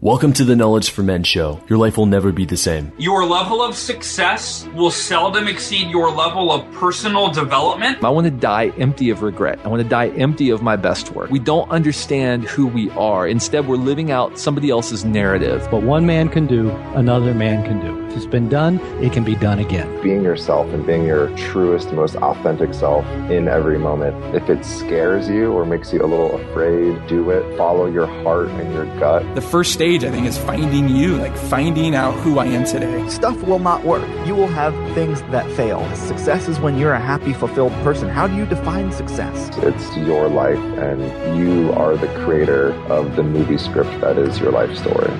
Welcome to the Knowledge for Men show. Your life will never be the same. Your level of success will seldom exceed your level of personal development. I want to die empty of regret. I want to die empty of my best work. We don't understand who we are. Instead, we're living out somebody else's narrative. What one man can do, another man can do. If it's been done, it can be done again. Being yourself and being your truest, most authentic self in every moment. If it scares you or makes you a little afraid, do it. Follow your heart and your gut. The first stage, I think, is finding you, like finding out who I am today. Stuff will not work. You will have things that fail. Success is when you're a happy, fulfilled person. How do you define success? It's your life, and you are the creator of the movie script that is your life story.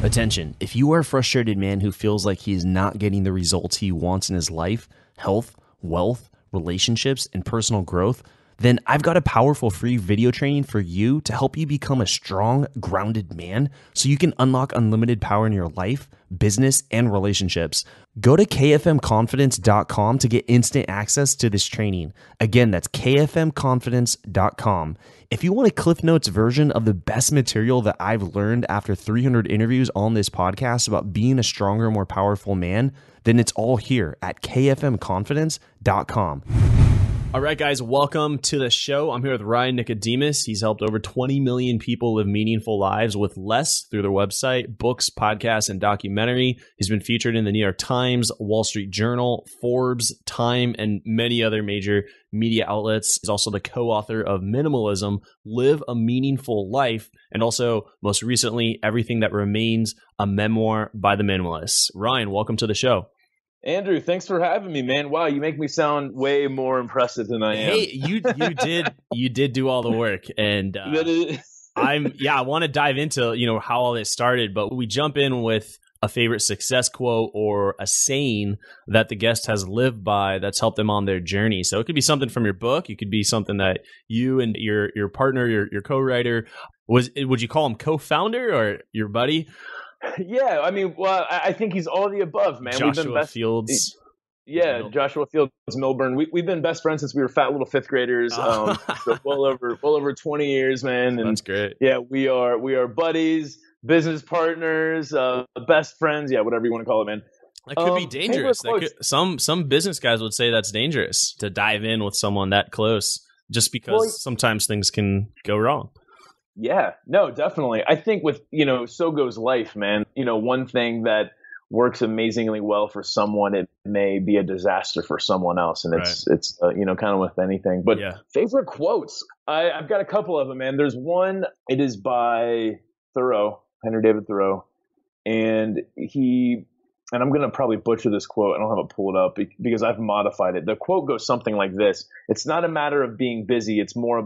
Attention, if you are a frustrated man who feels like he is not getting the results he wants in his life, health, wealth, relationships, and personal growth, then I've got a powerful free video training for you to help you become a strong, grounded man so you can unlock unlimited power in your life, business, and relationships. Go to kfmconfidence.com to get instant access to this training. Again, that's kfmconfidence.com. If you want a Cliff Notes version of the best material that I've learned after 300 interviews on this podcast about being a stronger, more powerful man, then it's all here at kfmconfidence.com. All right, guys, welcome to the show. I'm here with Ryan Nicodemus. He's helped over 20 million people live meaningful lives with less through their website, books, podcasts, and documentary. He's been featured in the New York Times, Wall Street Journal, Forbes, Time, and many other major media outlets. He's also the co-author of Minimalism, Live a Meaningful Life, and also, most recently, Everything That Remains, a memoir by the minimalists. Ryan, welcome to the show. Andrew, thanks for having me, man. Wow, you make me sound way more impressive than I am. Hey, you did do all the work, and I want to dive into how all this started, but we jump in with a favorite success quote or a saying that the guest has lived by that's helped them on their journey. So it could be something from your book, it could be something that you and your partner, your co-writer, would you call him co-founder or your buddy? Yeah, I mean, well, I think he's all the above, man. Joshua Fields. Yeah, Joshua Fields Milburn. We've been best friends since we were fat little fifth graders. So well over 20 years, man. And that's great. Yeah, we are buddies, business partners, best friends. Yeah, whatever you want to call it, man. That could be dangerous. Some business guys would say that's dangerous to dive in with someone that close, just because sometimes things can go wrong. Yeah, no, definitely. I think with, so goes life, man. One thing that works amazingly well for someone, it may be a disaster for someone else. And it's kind of with anything. But favorite quotes, I've got a couple of them, man. There's one, it is by Henry David Thoreau. And I'm going to probably butcher this quote. I don't have it pulled up because I've modified it. The quote goes something like this. It's not a matter of being busy. It's more a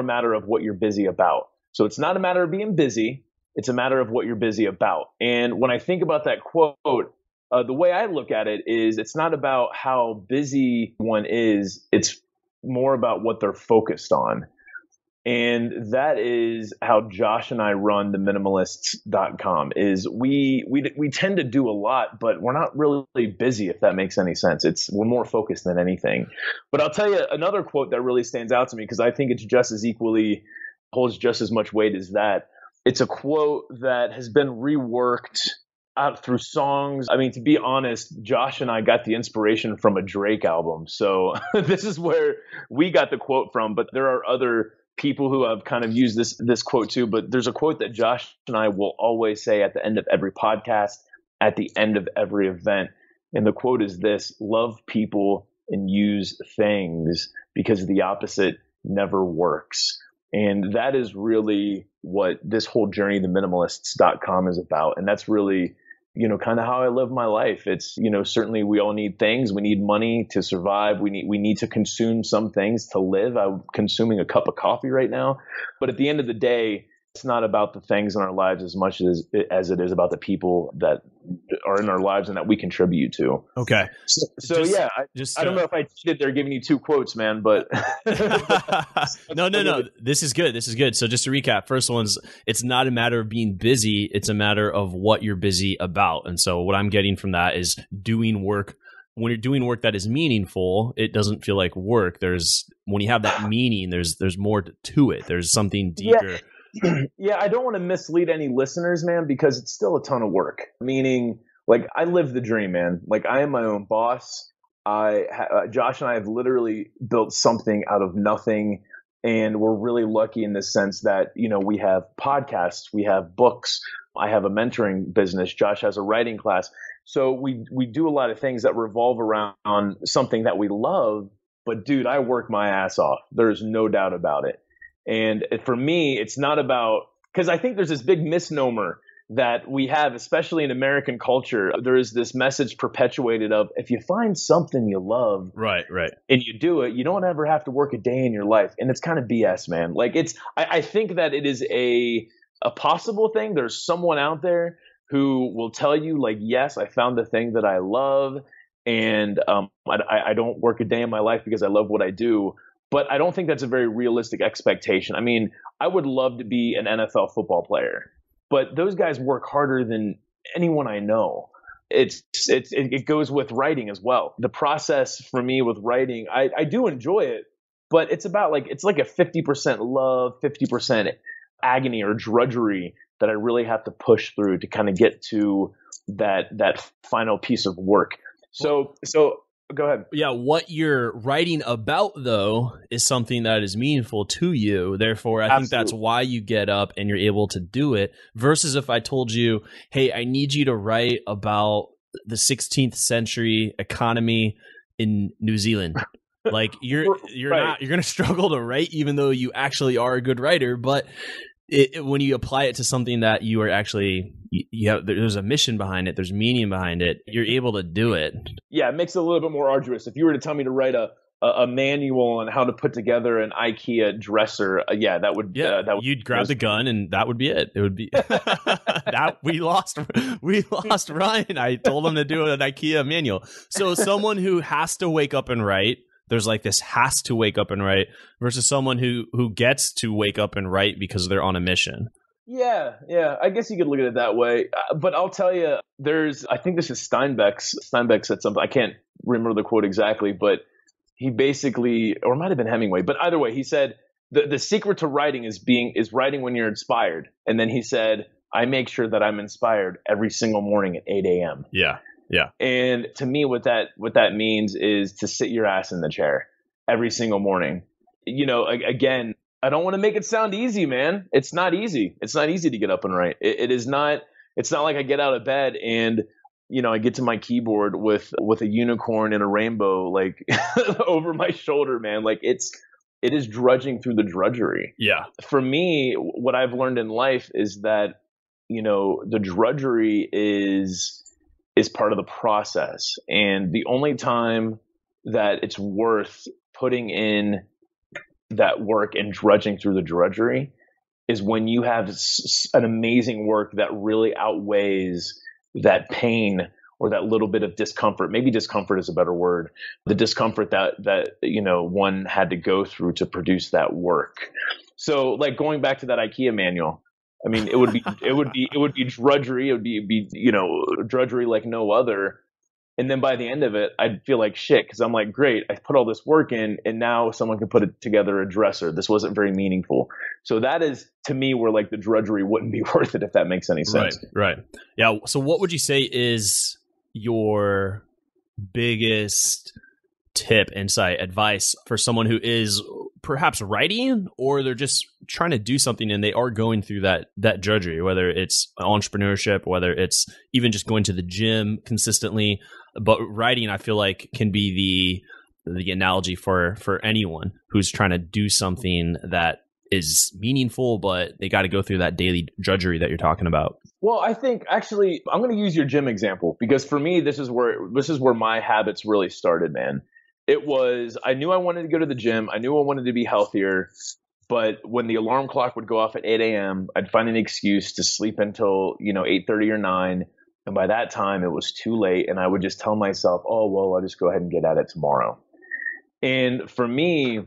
matter of what you're busy about. So it's not a matter of being busy. It's a matter of what you're busy about. And when I think about that quote, the way I look at it is it's not about how busy one is. It's more about what they're focused on. And that is how Josh and I run the minimalists.com is we tend to do a lot, but we're not really busy, if that makes any sense. We're more focused than anything. But I'll tell you another quote that really stands out to me because I think it's holds just as much weight as that. It's a quote that has been reworked out through songs. I mean, to be honest, Josh and I got the inspiration from a Drake album. So this is where we got the quote from, but there are other people who have kind of used this quote too, but there's a quote that Josh and I will always say at the end of every podcast, at the end of every event. And the quote is this: love people and use things because the opposite never works. And that is really what this whole journey, the minimalists.com, is about. And that's really, kind of how I live my life. It's, certainly we all need things. We need money to survive. We need to consume some things to live. I'm consuming a cup of coffee right now. But at the end of the day, it's not about the things in our lives as much as it is about the people that are in our lives and that we contribute to. Okay. So I don't know if I cheated there giving you two quotes, man, but No. This is good. So just to recap, first one's, it's not a matter of being busy. It's a matter of what you're busy about. And so what I'm getting from that is doing work when you're doing work that is meaningful, it doesn't feel like work. When you have that meaning, there's more to it. There's something deeper. Yeah, I don't want to mislead any listeners, man, because it's still a ton of work. Meaning, like, I live the dream, man. Like, I am my own boss. Josh and I have literally built something out of nothing. And we're really lucky in the sense that, we have podcasts, we have books. I have a mentoring business. Josh has a writing class. So we do a lot of things that revolve around something that we love. But dude, I work my ass off. There's no doubt about it. And for me, it's not about, because I think there's this big misnomer that we have, especially in American culture. There is this message perpetuated of, if you find something you love, right, and you do it, you don't ever have to work a day in your life. And it's kind of BS, man. Like, I think that it is a possible thing. There's someone out there who will tell you, like, yes, I found the thing that I love, and I don't work a day in my life because I love what I do. But I don't think that's a very realistic expectation. I mean, I would love to be an NFL football player, but those guys work harder than anyone I know. It goes with writing as well. The process for me with writing, I do enjoy it, but it's like a 50% love, 50% agony or drudgery that I really have to push through to kind of get to that final piece of work. So go ahead. Yeah, what you're writing about, though, is something that is meaningful to you. Therefore, I think that's why you get up and you're able to do it. Versus if I told you, hey, I need you to write about the 16th century economy in New Zealand. Like, you're right. You're going to struggle to write, even though you actually are a good writer. But when you apply it to something that you are actually, there's a mission behind it, there's meaning behind it, you're able to do it. Yeah, it makes it a little bit more arduous. If you were to tell me to write a manual on how to put together an IKEA dresser, that would you'd grab the gun and that would be it. It would be that we lost Ryan. I told him to do an IKEA manual. So someone who has to wake up and write. There's like this has to wake up and write versus someone who gets to wake up and write because they're on a mission. Yeah. I guess you could look at it that way. But I'll tell you, I think this is Steinbeck's. Steinbeck said something. I can't remember the quote exactly, but he basically, or it might have been Hemingway, but either way, he said the secret to writing is writing when you're inspired. And then he said, I make sure that I'm inspired every single morning at 8 a.m. Yeah. And to me, what that means is to sit your ass in the chair every single morning. Again, I don't want to make it sound easy, man. It's not easy. It's not easy to get up and write. It is not. It's not like I get out of bed and I get to my keyboard with a unicorn and a rainbow like over my shoulder, man. Like it is drudging through the drudgery. Yeah. For me, what I've learned in life is that the drudgery is part of the process. And the only time that it's worth putting in that work and drudging through the drudgery is when you have an amazing work that really outweighs that pain or that little bit of discomfort. Maybe discomfort is a better word. The discomfort that one had to go through to produce that work. So like going back to that IKEA manual, I mean, it would be drudgery. It would be drudgery like no other. And then by the end of it, I'd feel like shit because I'm like, great, I put all this work in, and now someone can put it together a dresser. This wasn't very meaningful. So that is to me where like the drudgery wouldn't be worth it, if that makes any sense. Right. Yeah. So what would you say is your biggest tip, insight, advice for someone who is perhaps writing or they're just trying to do something and they are going through that drudgery, whether it's entrepreneurship, whether it's even just going to the gym consistently? But writing, I feel like, can be the analogy for anyone who's trying to do something that is meaningful, but they got to go through that daily drudgery that you're talking about. Well, I think actually I'm going to use your gym example because for me, this is where my habits really started, man. I knew I wanted to go to the gym. I knew I wanted to be healthier. But when the alarm clock would go off at 8 a.m., I'd find an excuse to sleep until, 8:30 or 9. And by that time, it was too late. And I would just tell myself, oh, well, I'll just go ahead and get at it tomorrow. And for me,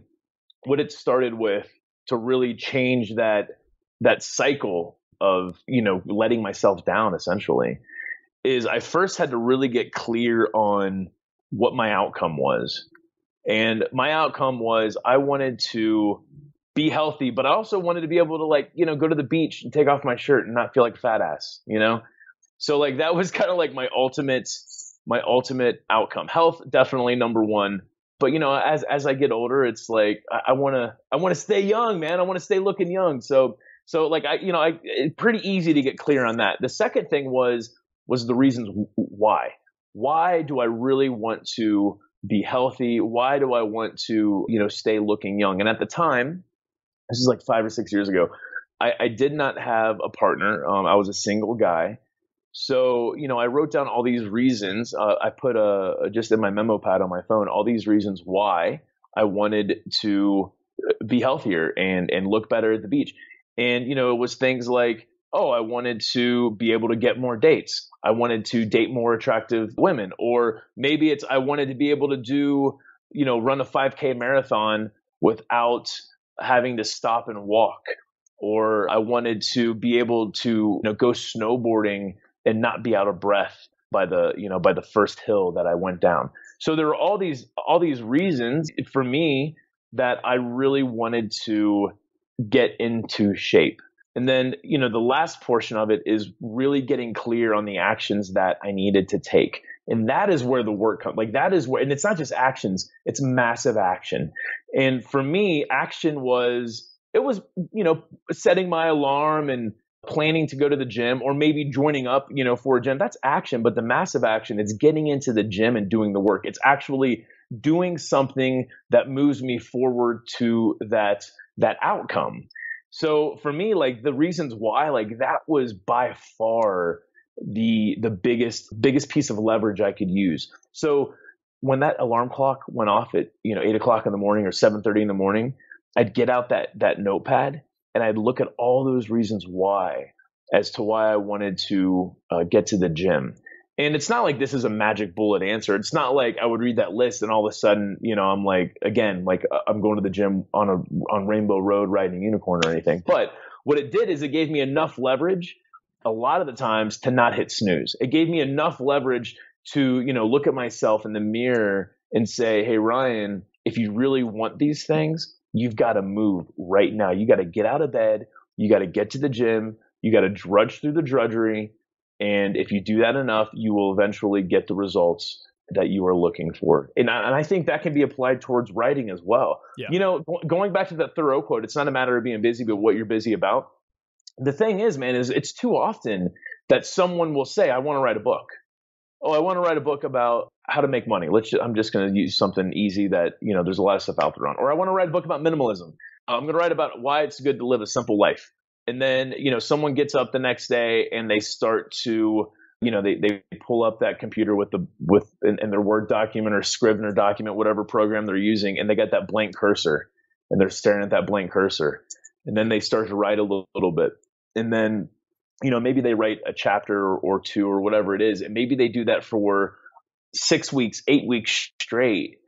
what it started with to really change that cycle of, letting myself down, essentially, is I first had to really get clear on what my outcome was. And my outcome was I wanted to be healthy, but I also wanted to be able to, like, go to the beach and take off my shirt and not feel like fat ass, So like that was kind of like my ultimate outcome. Health, definitely number one. But as I get older, it's like I want to stay young, man. I want to stay looking young. So like it's pretty easy to get clear on that. The second thing was the reasons why. Why do I really want to be healthy? Why do I want to stay looking young? And at the time, this is like 5 or 6 years ago, I did not have a partner. I was a single guy. So, I wrote down all these reasons. I put just in my memo pad on my phone, all these reasons why I wanted to be healthier and look better at the beach. And, it was things like, I wanted to be able to get more dates. I wanted to date more attractive women. Or maybe it's I wanted to be able to do, run a 5K marathon without having to stop and walk. Or I wanted to be able to go snowboarding and not be out of breath by the first hill that I went down. So there were all these reasons for me that I really wanted to get into shape. And then, the last portion of it is really getting clear on the actions that I needed to take. And that is where the work comes. Like that is where, and it's not just actions, it's massive action. And for me, action was setting my alarm and planning to go to the gym, or maybe joining up, for a gym. That's action. But the massive action is getting into the gym and doing the work. It's actually doing something that moves me forward to that outcome. So for me, like the reasons why, like that was by far the biggest piece of leverage I could use. So when that alarm clock went off at 8 o'clock in the morning or 7:30 in the morning, I'd get out that notepad and I'd look at all those reasons why, as to why I wanted to get to the gym. And it's not like this is a magic bullet answer. It's not like I would read that list and all of a sudden, I'm like, again, like I'm going to the gym on Rainbow Road riding a unicorn or anything. But what it did is it gave me enough leverage a lot of the times to not hit snooze. It gave me enough leverage to, look at myself in the mirror and say, hey, Ryan, if you really want these things, you've got to move right now. You got to get out of bed. You got to get to the gym. You got to drudge through the drudgery. And if you do that enough, you will eventually get the results that you are looking for. And I think that can be applied towards writing as well. Yeah. Going back to that Thoreau quote, it's not a matter of being busy, but what you're busy about. The thing is, man, is it's too often that someone will say, I want to write a book. Oh, I want to write a book about how to make money. I'm just going to use something easy that, there's a lot of stuff out there on. Or I want to write a book about minimalism. I'm going to write about why it's good to live a simple life. And then, someone gets up the next day and they start to, they pull up that computer in their Word document or Scrivener document, whatever program they're using, and they got that blank cursor and they're staring at that blank cursor. And then they start to write a little bit. And then, maybe they write a chapter or two or whatever it is. And maybe they do that for 6 weeks, 8 weeks straight.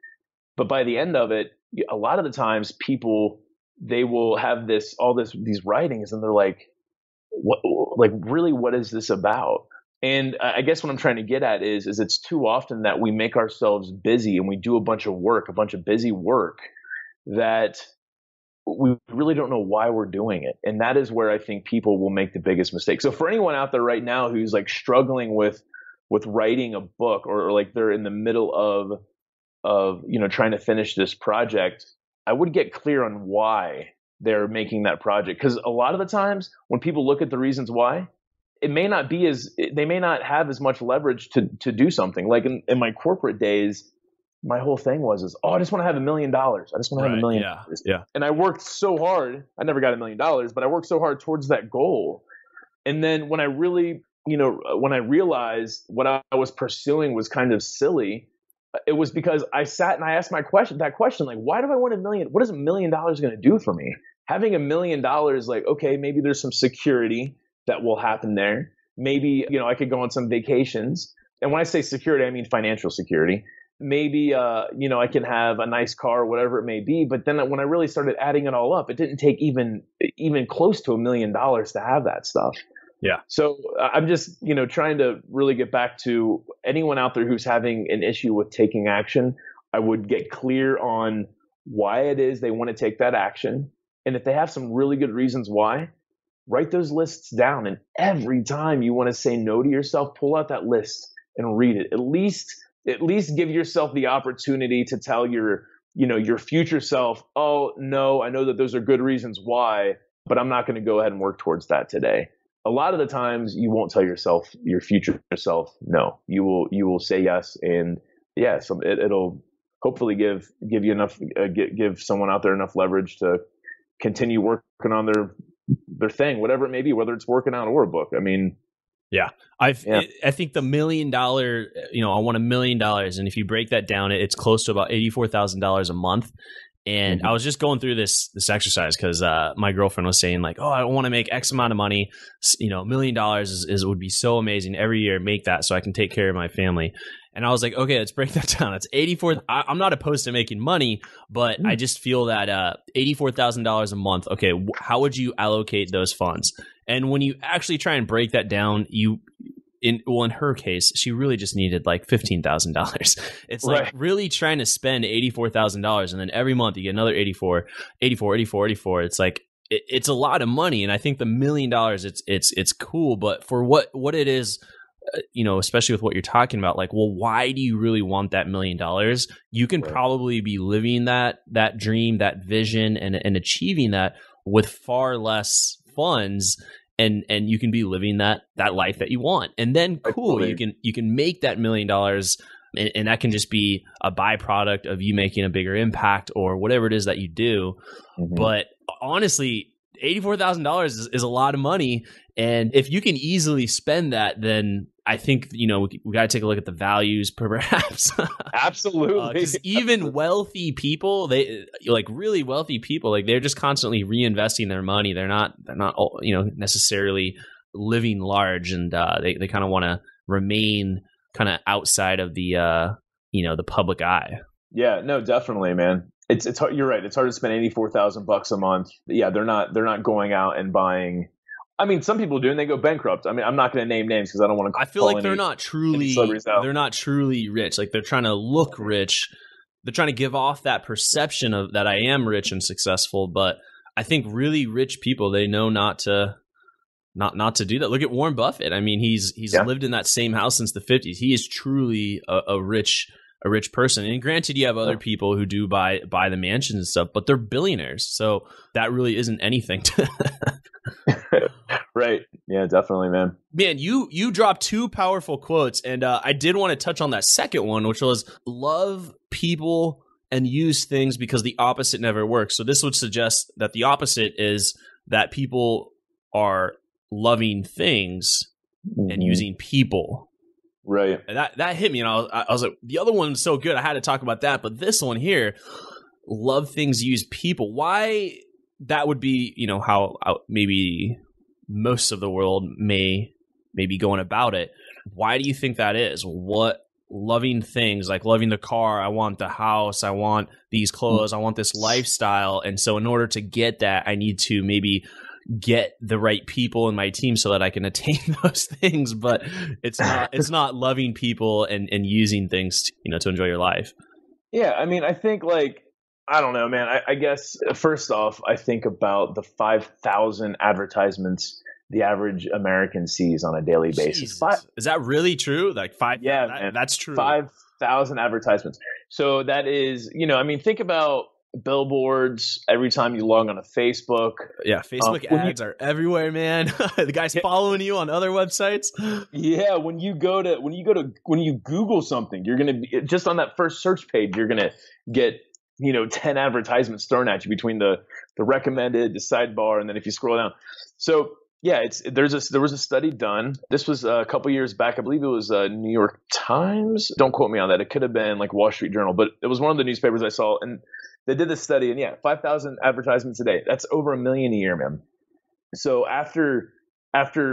But by the end of it, a lot of the times people, they will have these writings and they're like, what is this about? And I guess what I'm trying to get at is it's too often that we make ourselves busy and we do a bunch of busy work that we really don't know why we're doing it. And that is where I think people will make the biggest mistake. So for anyone out there right now who's like struggling with writing a book or like they're in the middle of trying to finish this project, I would get clear on why they're making that project. Because a lot of the times when people look at the reasons why, they may not have as much leverage to do something. Like in my corporate days, my whole thing was I just want to have $1 million. I just want to have $1 million. Yeah. And I worked so hard. I never got $1 million, but I worked so hard towards that goal. And then when I really, when I realized what I was pursuing was kind of silly, it was because I sat and I asked that question, like, why do I want $1 million? What is $1 million going to do for me? Having $1 million, like, okay, maybe there's some security that will happen there. Maybe, I could go on some vacations. And when I say security, I mean financial security. Maybe, I can have a nice car, whatever it may be. But then when I really started adding it all up, it didn't take even close to $1 million to have that stuff. Yeah. So I'm just, trying to really get back to anyone out there who's having an issue with taking action. I would get clear on why it is they want to take that action. And if they have some really good reasons why, write those lists down. And every time you want to say no to yourself, pull out that list and read it. At least give yourself the opportunity to tell your future self, oh no, I know that those are good reasons why, but I'm not going to go ahead and work towards that today. A lot of the times you won't tell your future self no. You will say yes, and it'll hopefully give you enough give someone out there enough leverage to continue working on their thing, whatever it may be, whether it's working out or a book. I mean, I think the $1 million, I want $1 million, and if you break that down, it's close to about $84,000 a month. And I was just going through this exercise because my girlfriend was saying like, oh, I want to make X amount of money. $1 million would be so amazing every year. Make that so I can take care of my family. And I was like, okay, let's break that down. It's 84. I'm not opposed to making money, but I just feel that $84,000 a month. Okay, how would you allocate those funds? And when you actually try and break that down, in her case, she really just needed like $15,000. It's like really trying to spend $84,000, and then every month you get another 84. It's like it's a lot of money, and I think the $1 million, it's cool, but for what it is, especially with what you're talking about, like, well, why do you really want that $1 million? You can probably be living that dream, that vision, and achieving that with far less funds. And you can be living that life that you want. And then cool, you can make that $1 million, and that can just be a byproduct of you making a bigger impact or whatever it is that you do. But honestly, $84,000 is a lot of money. And if you can easily spend that, then I think, we got to take a look at the values perhaps. Absolutely. Because even wealthy people, really wealthy people, like they're just constantly reinvesting their money. They're not necessarily living large, and they kind of want to remain kind of outside of the public eye. Yeah, no, definitely, man. It's hard, you're right. It's hard to spend $84,000 a month. Yeah, they're not going out and buying. I mean, some people do, and they go bankrupt. I mean, I'm not going to name names because I don't want to. I feel like they're not truly rich. Like they're trying to look rich. They're trying to give off that perception of that I am rich and successful. But I think really rich people, they know not to do that. Look at Warren Buffett. I mean, he's lived in that same house since the 50s. He is truly a rich person. And granted, you have other people who do buy the mansions and stuff, but they're billionaires. So that really isn't anything to Right. Yeah, definitely, man. Man, you dropped two powerful quotes, and I did want to touch on that second one, which was love people and use things because the opposite never works. So this would suggest that the opposite is that people are loving things and using people. Right. And that hit me, and I was like, the other one's so good, I had to talk about that. But this one here, love things, use people. Why that would be, how maybe most of the world may be going about it. Why do you think that is? What loving things, like loving the car, I want the house, I want these clothes, I want this lifestyle. And so in order to get that, I need to maybe get the right people in my team so that I can attain those things. But it's not loving people and using things to enjoy your life. Yeah, I mean, I think I don't know, man. I guess first off, I think about the 5,000 advertisements the average American sees on a daily basis. Is that really true? Like five? Yeah, that's true. 5,000 advertisements. So that is, I mean, think about billboards every time you log on to Facebook. Yeah, Facebook ads are everywhere, man. The guy's following you on other websites. Yeah, when you Google something, you're gonna be just on that first search page. You're gonna get 10 advertisements thrown at you between the recommended, the sidebar, and then if you scroll down. So yeah, there was a study done. This was a couple years back. I believe it was New York Times. Don't quote me on that. It could have been like Wall Street Journal, but it was one of the newspapers I saw, and they did this study. And 5,000 advertisements a day. That's over 1 million a year, man. So after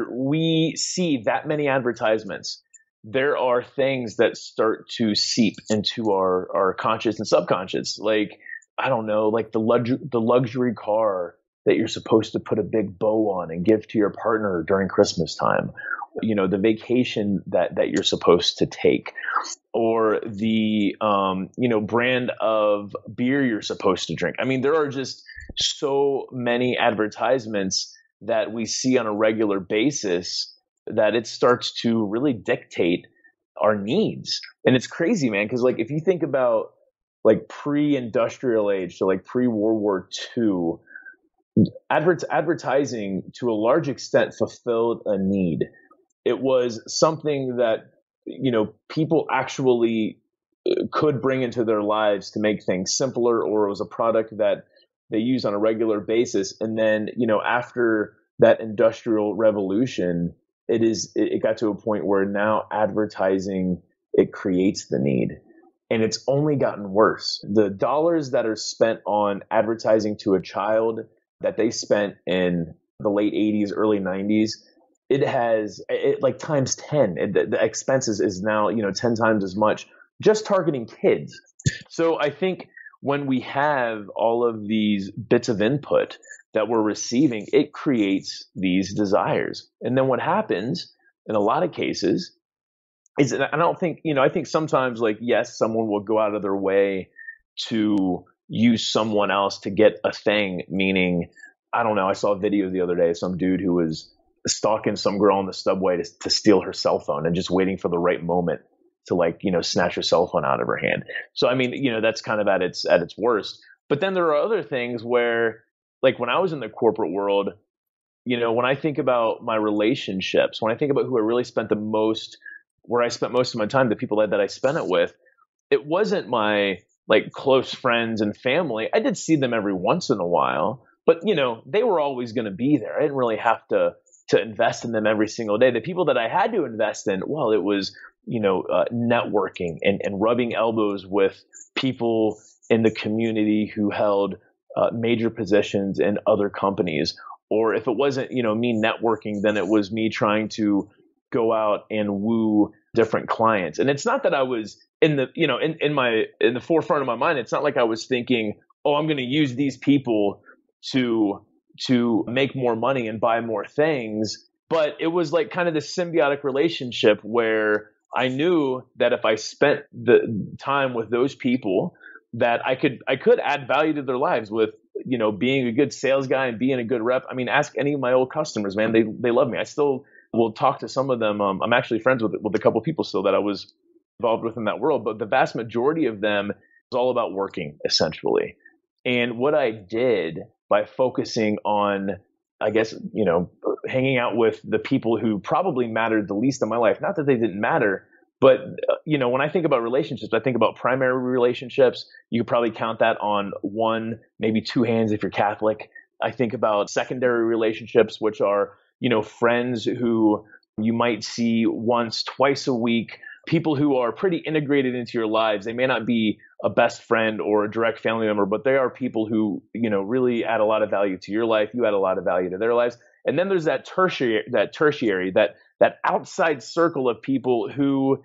we see that many advertisements, there are things that start to seep into our conscious and subconscious. Like, I don't know, like the luxury car that you're supposed to put a big bow on and give to your partner during Christmas time, the vacation that you're supposed to take, or the brand of beer you're supposed to drink. I mean, there are just so many advertisements that we see on a regular basis that it starts to really dictate our needs. And it's crazy, man, because like if you think about like pre-industrial age, so like pre-World War II, advertising to a large extent fulfilled a need. It was something that people actually could bring into their lives to make things simpler, or it was a product that they use on a regular basis. And then after that industrial revolution, it got to a point where now advertising, it creates the need. And it's only gotten worse. The dollars that are spent on advertising to a child that they spent in the late 80s, early 90s, it like times 10. The expenses is now 10 times as much just targeting kids. So I think when we have all of these bits of input that we're receiving, it creates these desires. And then what happens in a lot of cases is, I don't think, I think sometimes, like, yes, someone will go out of their way to use someone else to get a thing, meaning, I don't know, I saw a video the other day of some dude who was stalking some girl on the subway to steal her cell phone and just waiting for the right moment to, like, snatch her cell phone out of her hand. So, I mean, that's kind of at its worst. But then there are other things where, like, when I was in the corporate world, when I think about my relationships, when I think about who I really spent where I spent most of my time, the people that I spent it with, it wasn't my like close friends and family. I did see them every once in a while, but they were always going to be there. I didn't really have to invest in them every single day. The people that I had to invest in, well, it was networking and rubbing elbows with people in the community who held major positions in other companies. Or if it wasn't me networking, then it was me trying to go out and woo different clients. And it's not that I was in the in the forefront of my mind. It's not like I was thinking, oh, I'm going to use these people to make more money and buy more things. But it was like kind of this symbiotic relationship where I knew that if I spent the time with those people, that I could add value to their lives with being a good sales guy and being a good rep. I mean, ask any of my old customers, man. They love me. I still will talk to some of them. I'm actually friends with a couple of people still that I was involved with in that world, but the vast majority of them is all about working, essentially. And what I did by focusing on, I guess, hanging out with the people who probably mattered the least in my life, not that they didn't matter, but when I think about relationships, I think about primary relationships. You could probably count that on one, maybe two hands if you're Catholic. I think about secondary relationships, which are friends who you might see once, twice a week, people who are pretty integrated into your lives. They may not be a best friend or a direct family member, but they are people who, really add a lot of value to your life. You add a lot of value to their lives. And then there's that tertiary, that outside circle of people who,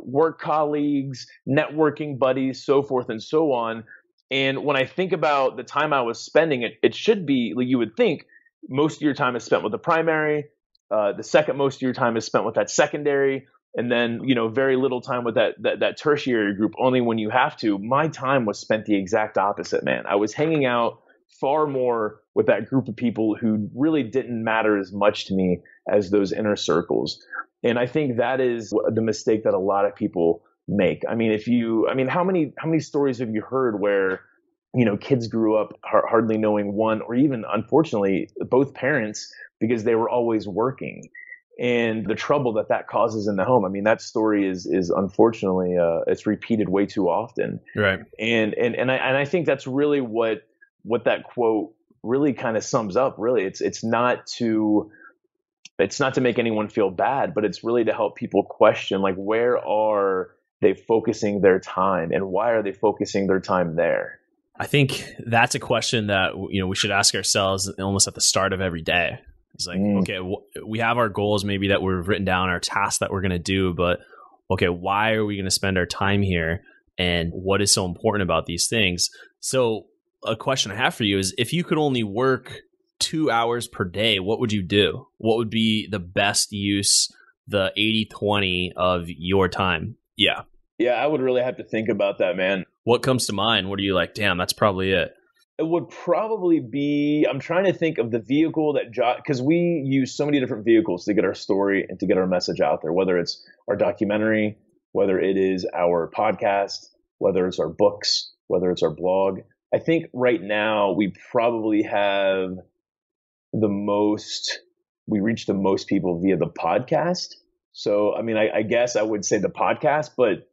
work colleagues, networking buddies, so forth and so on. And when I think about the time I was spending, it should be, like, you would think, most of your time is spent with the primary. The second most of your time is spent with that secondary, and then very little time with that tertiary group. Only when you have to. My time was spent the exact opposite, man. I was hanging out far more with that group of people who really didn't matter as much to me as those inner circles. And I think that is the mistake that a lot of people make. I mean, how many stories have you heard where kids grew up hardly knowing one, or even, unfortunately, both parents, because they were always working, and the trouble that causes in the home. I mean, that story is unfortunately, it's repeated way too often. Right. And I think that's really what that quote really kind of sums up. Really, it's not to make anyone feel bad, but it's really to help people question, like, where are they focusing their time, and why are they focusing their time there? I think that's a question that we should ask ourselves almost at the start of every day. It's like, okay, we have our goals maybe that we've written down, our tasks that we're going to do, but okay, why are we going to spend our time here, and what is so important about these things? So a question I have for you is, if you could only work 2 hours per day, what would you do? What would be the best use, the 80-20 of your time? Yeah. Yeah, I would really have to think about that, man. What comes to mind? What are you like, damn, that's probably it? It would probably be, I'm trying to think of the vehicle that because we use so many different vehicles to get our story and to get our message out there, whether it's our documentary, whether it is our podcast, whether it's our books, whether it's our blog. I think right now we probably have we reach the most people via the podcast. So, I mean, I guess I would say the podcast, but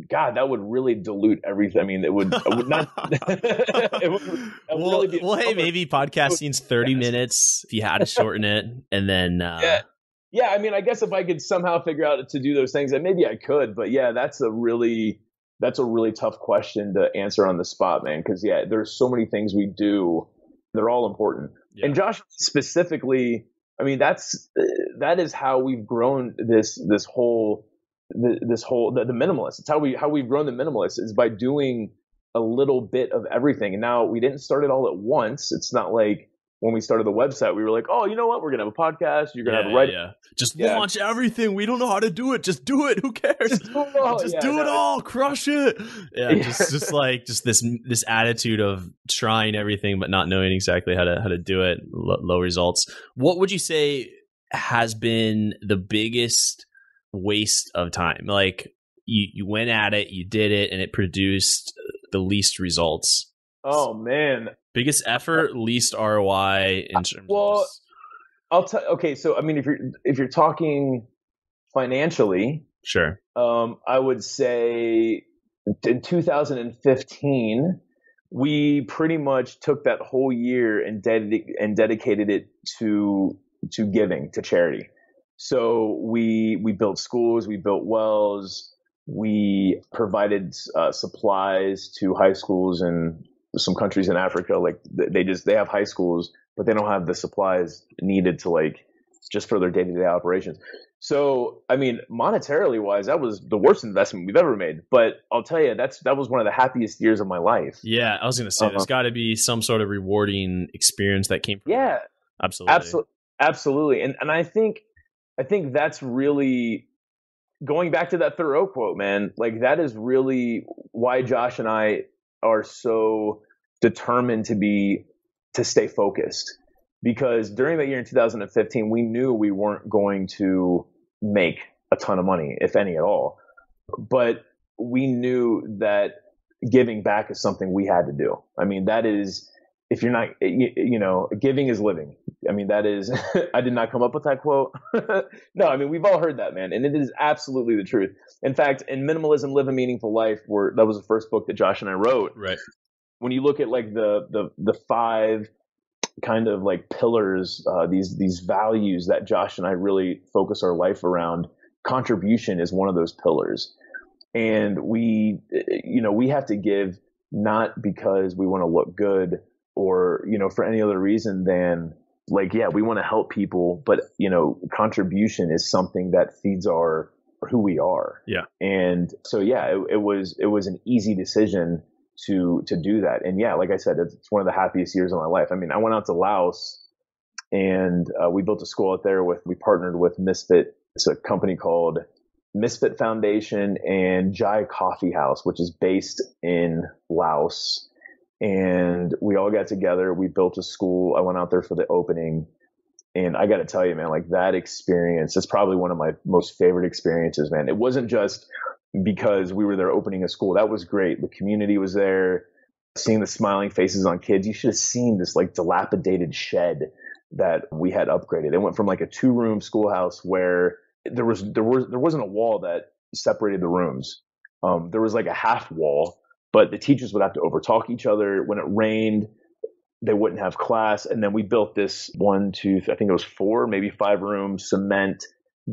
God, that would really dilute everything. I mean, it would not. It would really be hey, maybe podcasting's 30 minutes if you had to shorten it, and then yeah. I mean, I guess if I could somehow figure out to do those things, then maybe I could. But yeah, that's a really tough question to answer on the spot, man. Because there's so many things we do; they're all important. Yeah. And Josh, specifically, I mean, that is how we've grown the minimalist. It's how we've grown the minimalist, is by doing a little bit of everything. And now we didn't start it all at once. It's not like when we started the website, we were like, oh, you know what? We're going to have a podcast. You're going to have a write. Yeah. Just launch everything. We don't know how to do it. Just do it. Who cares? Just do it all. Crush it. Yeah. Just this attitude of trying everything, but not knowing exactly how to do it. Low results. What would you say has been the biggest waste of time? Like you went at it, you did it, and it produced the least results. Oh man. Biggest effort, least ROI in terms of I'll tell. Okay, so I mean, if you're talking financially, sure. I would say in 2015, we pretty much took that whole year and dedicated it to giving, to charity. So we built schools, we built wells, we provided supplies to high schools in some countries in Africa. Like they have high schools, but they don't have the supplies needed to just for their day-to-day operations. So, I mean, monetarily wise, that was the worst investment we've ever made. But I'll tell you, that was one of the happiest years of my life. Yeah, I was going to say, there's got to be some sort of rewarding experience that came from that. Absolutely. And I think that's really, going back to that Thoreau quote, man, like that is really why Josh and I are so determined to stay focused. Because during that year in 2015, we knew we weren't going to make a ton of money, if any at all. But we knew that giving back is something we had to do. I mean, that is, if you're not, giving is living. I mean, that is, I did not come up with that quote. No, I mean, we've all heard that, man. And it is absolutely the truth. In fact, in Minimalism, Live a Meaningful Life, that was the first book that Josh and I wrote. Right. When you look at the 5 kind of pillars, these values that Josh and I really focus our life around, contribution is one of those pillars. And we have to give not because we want to look good or, for any other reason than we want to help people, but contribution is something that feeds who we are. Yeah. And so, it was an easy decision to do that. And like I said, it's one of the happiest years of my life. I mean, I went out to Laos and we built a school out there we partnered with Misfit. It's a company called Misfit Foundation and Jai Coffee House, which is based in Laos. And we all got together. We built a school. I went out there for the opening. And I got to tell you, man, that experience is probably one of my most favorite experiences, man. It wasn't just because we were there opening a school. That was great. The community was there, seeing the smiling faces on kids. You should have seen this dilapidated shed that we had upgraded. It went from a 2-room schoolhouse where there wasn't a wall that separated the rooms. There was a half wall, but the teachers would have to overtalk each other. When it rained, they wouldn't have class. And then we built this 1, 2, I think it was 4, maybe 5 rooms, cement,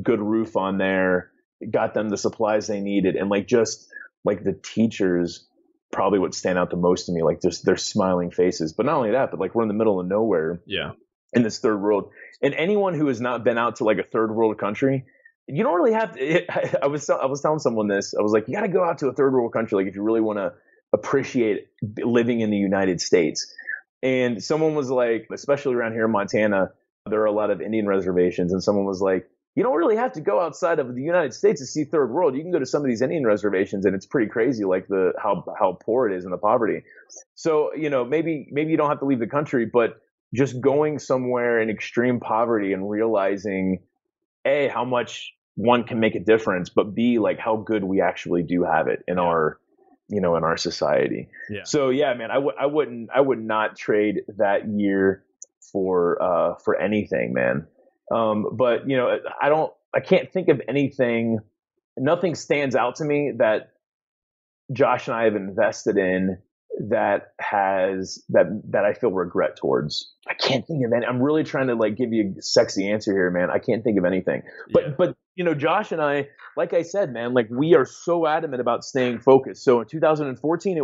good roof on there, got them the supplies they needed. And the teachers probably would stand out the most to me, just their smiling faces. But not only that, but we're in the middle of nowhere. Yeah. In this third world. And anyone who has not been out to a third world country, you don't really have to. I was telling someone this. I was like, you got to go out to a third world country if you really want to appreciate living in the United States. And someone was like, especially around here in Montana, there are a lot of Indian reservations. And someone was like, you don't really have to go outside of the United States to see third world. You can go to some of these Indian reservations and it's pretty crazy, like how poor it is and the poverty. So, maybe you don't have to leave the country, but just going somewhere in extreme poverty and realizing, A, how much one can make a difference, but B, like how good we actually do have it in our society. Yeah. So yeah, man, I would not trade that year for anything, man. But I can't think of anything. Nothing stands out to me that Josh and I have invested in that I feel regret towards. I can't think of any. I'm really trying to like give you a sexy answer here, man. I can't think of anything. But Josh and I, like I said, man, like we are so adamant about staying focused. So in 2014,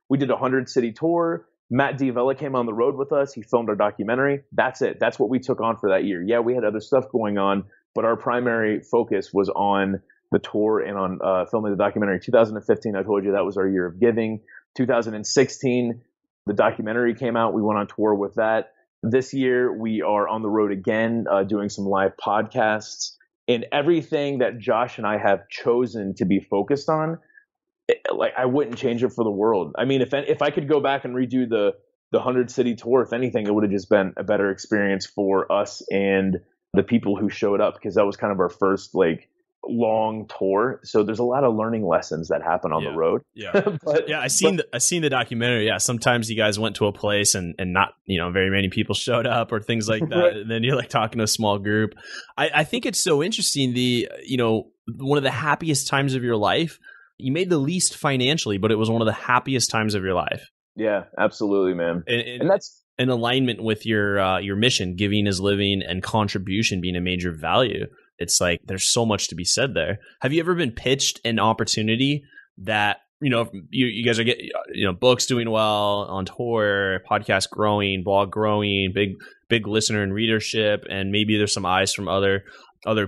we did a 100-city tour. Matt D'Avella came on the road with us. He filmed our documentary. That's it. That's what we took on for that year. Yeah, we had other stuff going on, but our primary focus was on the tour and on filming the documentary. 2015, I told you that was our year of giving. 2016, the documentary came out. We went on tour with that. This year, we are on the road again, doing some live podcasts. And everything that Josh and I have chosen to be focused on, like I wouldn't change it for the world. I mean, if I could go back and redo the 100-city tour, if anything, it would have just been a better experience for us and the people who showed up, because that was kind of our first like long tour. So there's a lot of learning lessons that happen on the road. Yeah. I seen the documentary. Yeah. Sometimes you guys went to a place and not, very many people showed up or things like that. Right. And then you're like talking to a small group. I think it's so interesting. One of the happiest times of your life, you made the least financially, but it was one of the happiest times of your life. Yeah, absolutely, man. And that's in alignment with your mission, giving is living and contribution being a major value. It's like there's so much to be said there. Have you ever been pitched an opportunity that, you guys are getting, books doing well, on tour, podcast growing, blog growing, big listener and readership, and maybe there's some eyes from other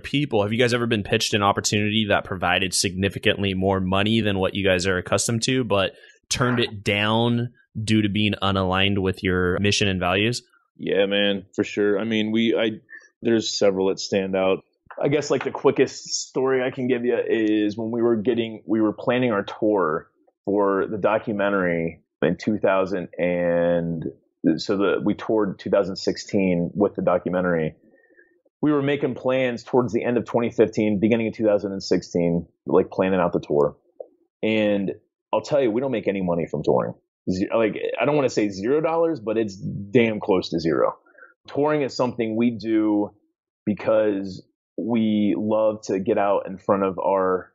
people. Have you guys ever been pitched an opportunity that provided significantly more money than what you guys are accustomed to, but turned it down due to being unaligned with your mission and values? Yeah, man, for sure. I mean, there's several that stand out. I guess like the quickest story I can give you is when we were planning our tour for the documentary in 2000, and we toured 2016 with the documentary. We were making plans towards the end of 2015, beginning of 2016, like planning out the tour. And I'll tell you, we don't make any money from touring. Like, I don't want to say $0, but it's damn close to zero. Touring is something we do because we love to get out in front of our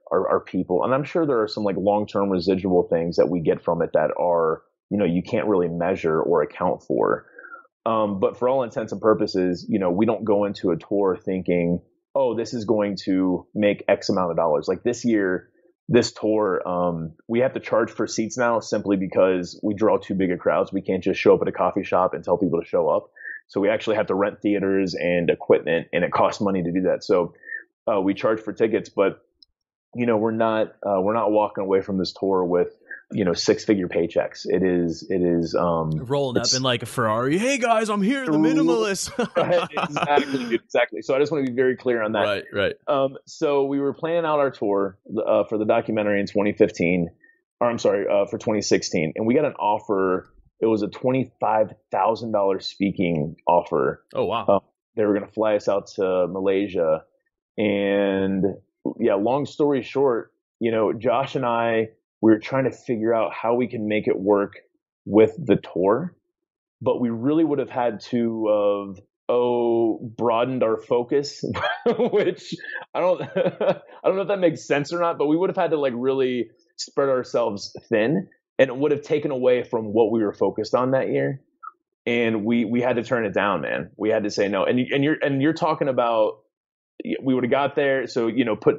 people. And I'm sure there are some like long-term residual things that we get from it that are, you can't really measure or account for. But for all intents and purposes, we don't go into a tour thinking, oh, this is going to make X amount of dollars. Like this year, this tour, we have to charge for seats now simply because we draw too big of crowds. We can't just show up at a coffee shop and tell people to show up. So we actually have to rent theaters and equipment, and it costs money to do that. So we charge for tickets, but we're not walking away from this tour with 6-figure paychecks. It is rolling up in like a Ferrari. Hey guys, I'm here, the minimalist. Right, exactly. So I just want to be very clear on that. Right. So we were planning out our tour for the documentary in 2015, for 2016, and we got an offer. It was a $25,000 speaking offer. Oh, wow. They were going to fly us out to Malaysia. And yeah, long story short, Josh and I, we were trying to figure out how we can make it work with the tour, but we really would have had to broadened our focus, which I don't know if that makes sense or not, but we would have had to like really spread ourselves thin. And it would have taken away from what we were focused on that year. And we had to turn it down, man. We had to say no. And you're talking about, we would have got there. So, put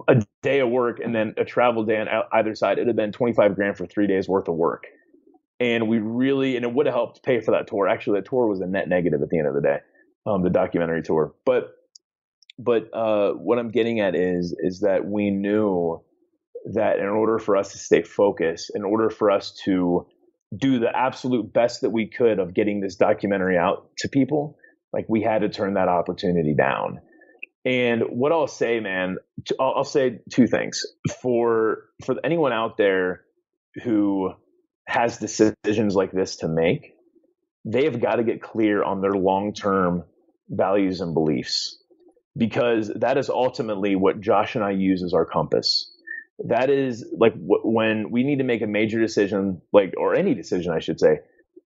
a day of work and then a travel day on either side. It'd have been $25,000 for 3 days worth of work. And it would have helped pay for that tour. Actually, that tour was a net negative at the end of the day, the documentary tour. But what I'm getting at is that we knew that in order for us to stay focused, in order for us to do the absolute best that we could of getting this documentary out to people, like we had to turn that opportunity down. And what I'll say, man, I'll say two things for anyone out there who has decisions like this to make. They have got to get clear on their long-term values and beliefs, because that is ultimately what Josh and I use as our compass. That is like when we need to make a major decision, like, or any decision, I should say,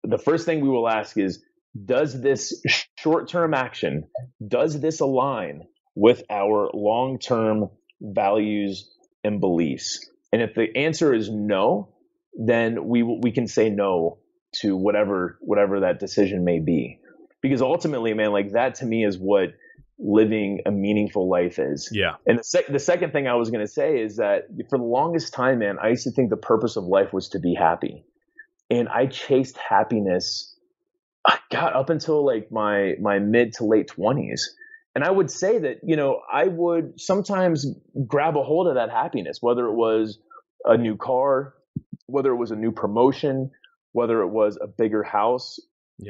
the first thing we will ask is, does this short-term action, does this align with our long-term values and beliefs? And if the answer is no, then we can say no to whatever that decision may be. Because ultimately, man, like that to me is what living a meaningful life is. Yeah. And the second thing I was going to say is that for the longest time, man, I used to think the purpose of life was to be happy. And I chased happiness, God, up until like my mid to late 20s. And I would say that, you know, I would sometimes grab a hold of that happiness, whether it was a new car, whether it was a new promotion, whether it was a bigger house,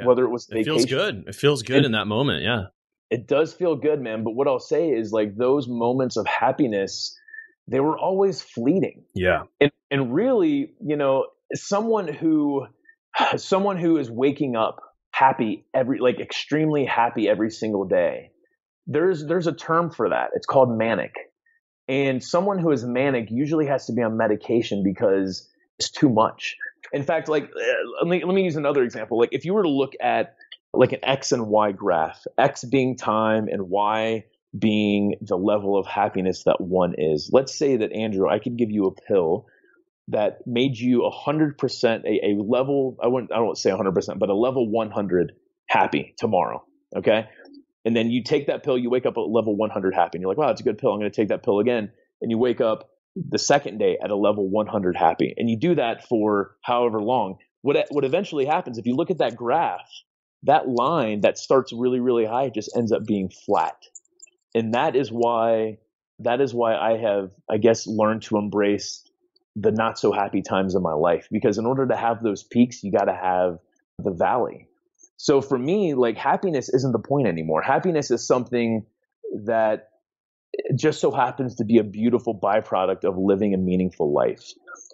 whether it was vacation. It feels good. It feels good in that moment. Yeah. It does feel good, man. But what I'll say is, like, those moments of happiness, they were always fleeting. Yeah. And really, you know, someone who is waking up happy extremely happy every single day, there's a term for that. It's called manic. And someone who is manic usually has to be on medication because it's too much. In fact, like, let me use another example. Like, if you were to look at like an X and Y graph, X being time and Y being the level of happiness that one is. Let's say that, Andrew, I could give you a pill that made you 100%, a level, I won't say 100%, but a level 100 happy tomorrow. Okay. And then you take that pill, you wake up at level 100 happy, and you're like, wow, it's a good pill. I'm going to take that pill again. And you wake up the second day at a level 100 happy. And you do that for however long. What eventually happens, if you look at that graph, that line that starts really, really high just ends up being flat. And that is why I have, I guess, learned to embrace the not so happy times of my life, because in order to have those peaks, you got to have the valley. So for me, like, happiness isn't the point anymore. Happiness is something that just so happens to be a beautiful byproduct of living a meaningful life.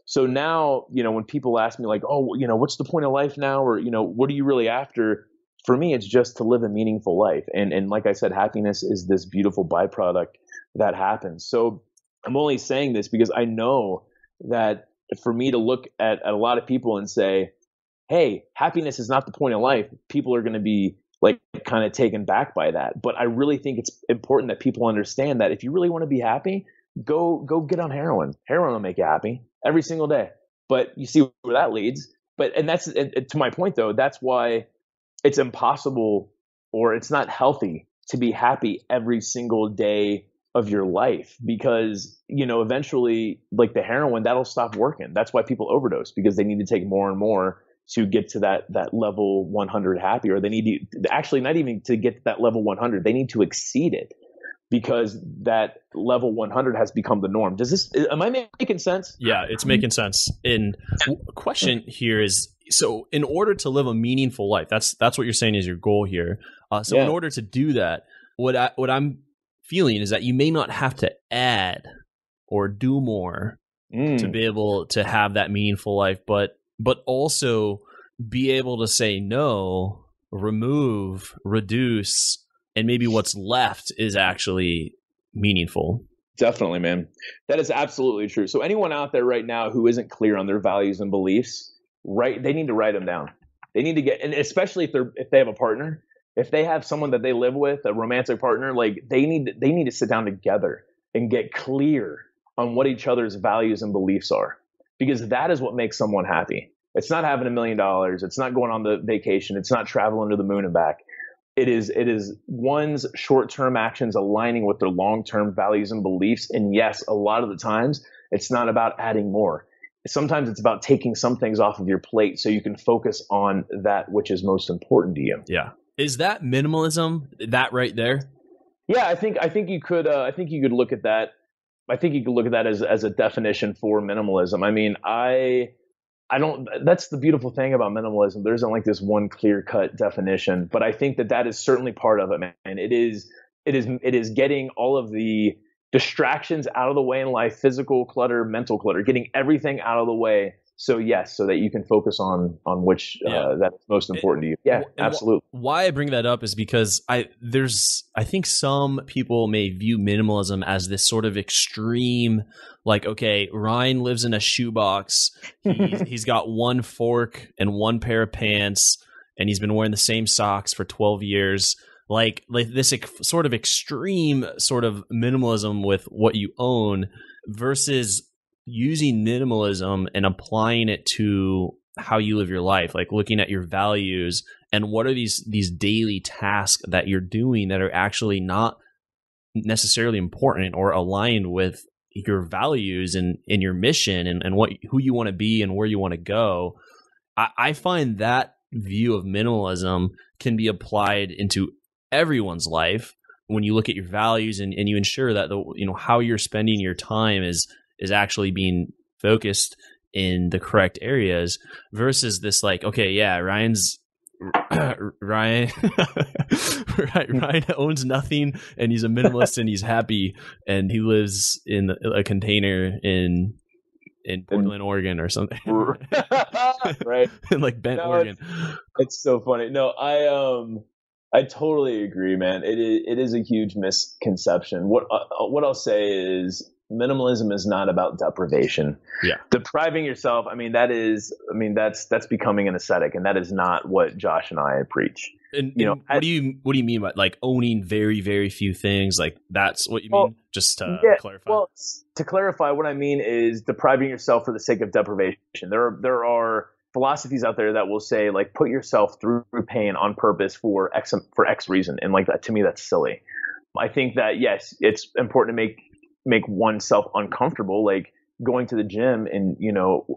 So now, you know, when people ask me like, oh, you know, what's the point of life now? Or, you know, what are you really after? For me, it's just to live a meaningful life. And like I said, happiness is this beautiful byproduct that happens. So I'm only saying this because I know that for me to look at a lot of people and say, hey, happiness is not the point of life, people are going to be like kind of taken back by that. But I really think it's important that people understand that if you really want to be happy, go get on heroin. Heroin will make you happy every single day. But you see where that leads. And that's, to my point though, that's why it's impossible, or it's not healthy to be happy every single day of your life, because, you know, eventually, like the heroin, that'll stop working. That's why people overdose, because they need to take more and more to get to that level 100 happy, or they need to actually not even to get to that level 100. They need to exceed it, because that level 100 has become the norm. Am I making sense? Yeah, it's making sense. And the question here is, so in order to live a meaningful life, that's what you're saying is your goal here. In order to do that, what I'm feeling is that you may not have to add or do more to be able to have that meaningful life, but also be able to say no, remove, reduce, and maybe what's left is actually meaningful. Definitely, man. That is absolutely true. So anyone out there right now who isn't clear on their values and beliefs, they need to write them down. They need to get, and especially if they have a partner, if they have someone that they live with, a romantic partner, like they need to sit down together and get clear on what each other's values and beliefs are, because that is what makes someone happy. It's not having $1 million. It's not going on the vacation. It's not traveling to the moon and back. It is one's short-term actions aligning with their long-term values and beliefs. And yes, a lot of the times it's not about adding more. Sometimes it's about taking some things off of your plate so you can focus on that which is most important to you. Yeah. Is that minimalism? That right there? Yeah, I think you could look at that. I think you could look at that as a definition for minimalism. I mean, that's the beautiful thing about minimalism. There isn't like this one clear cut definition, but I think that is certainly part of it, man. It is getting all of the distractions out of the way in life, physical clutter, mental clutter, getting everything out of the way. So yes, so that you can focus on which that's most important to you. Yeah, absolutely. Why I bring that up is because I think some people may view minimalism as this sort of extreme, like, okay, Ryan lives in a shoebox. He's got one fork and one pair of pants, and he's been wearing the same socks for 12 years. Like this sort of extreme sort of minimalism with what you own versus using minimalism and applying it to how you live your life, like looking at your values and what are these daily tasks that you're doing that are actually not necessarily important or aligned with your values and your mission and who you want to be and where you want to go. I find that view of minimalism can be applied into everyone's life when you look at your values and you ensure that how you're spending your time is actually being focused in the correct areas versus this like, okay, yeah, Ryan owns nothing and he's a minimalist and he's happy and he lives in a container in Portland, Oregon or something. Right. In like Bend, Oregon. It's so funny. No, I totally agree, man. It is a huge misconception. What I'll say is minimalism is not about deprivation. Yeah. Depriving yourself, that's becoming an ascetic, and that is not what Josh and I preach. And what do you mean by like owning very, very few things? Like that's what you mean? Just to clarify. Well, to clarify, what I mean is depriving yourself for the sake of deprivation. There are philosophies out there that will say like put yourself through pain on purpose for X reason, and like that, to me, that's silly. I think that yes, it's important to make oneself uncomfortable, like going to the gym and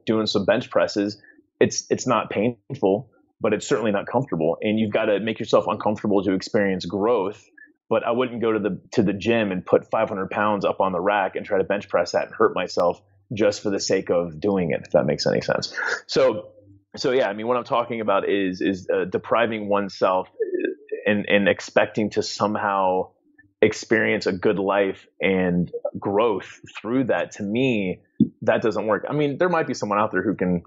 doing some bench presses. It's not painful, but it's certainly not comfortable, and you've got to make yourself uncomfortable to experience growth. But I wouldn't go to the gym and put 500 pounds up on the rack and try to bench press that and hurt myself just for the sake of doing it, if that makes any sense. So yeah, what I'm talking about is depriving oneself and expecting to somehow experience a good life and growth through that. To me, that doesn't work. There might be someone out there who can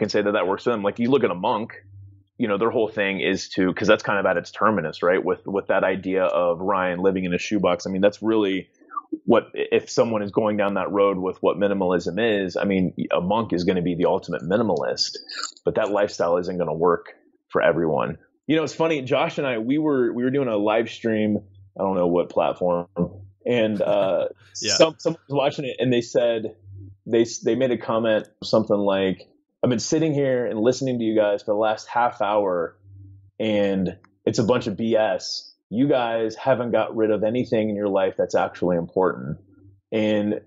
say that works for them. Like you look at a monk, their whole thing is because that's kind of at its terminus, right? With that idea of Ryan living in a shoebox. That's really what, if someone is going down that road with what minimalism is, a monk is going to be the ultimate minimalist, but that lifestyle isn't going to work for everyone. It's funny, Josh and I, we were doing a live stream, I don't know what platform, and someone was watching it and they said, they made a comment, something like, I've been sitting here and listening to you guys for the last half hour and it's a bunch of BS. You guys haven't got rid of anything in your life that's actually important. And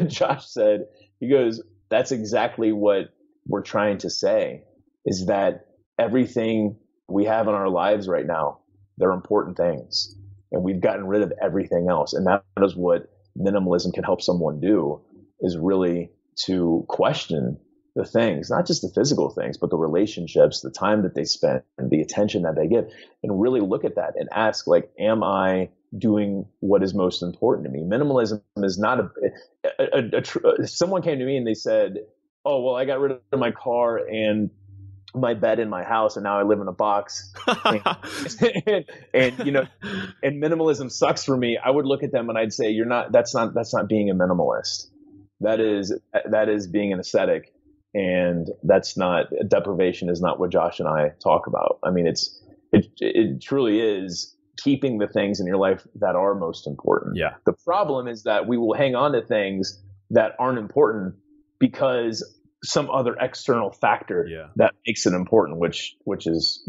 Josh said, he goes, that's exactly what we're trying to say, is that everything we have in our lives right now, they're important things. And we've gotten rid of everything else. And that is what minimalism can help someone do, is really to question the things, not just the physical things, but the relationships, the time that they spend, and the attention that they give, and really look at that and ask, like, am I doing what is most important to me? Minimalism is not someone came to me and they said, oh, well, I got rid of my car and my bed in my house and now I live in a box and minimalism sucks for me. I would look at them and I'd say, that's not being a minimalist. That is being an ascetic. And deprivation is not what Josh and I talk about. It truly is keeping the things in your life that are most important. Yeah. The problem is that we will hang on to things that aren't important because some other external factor that makes it important, which is,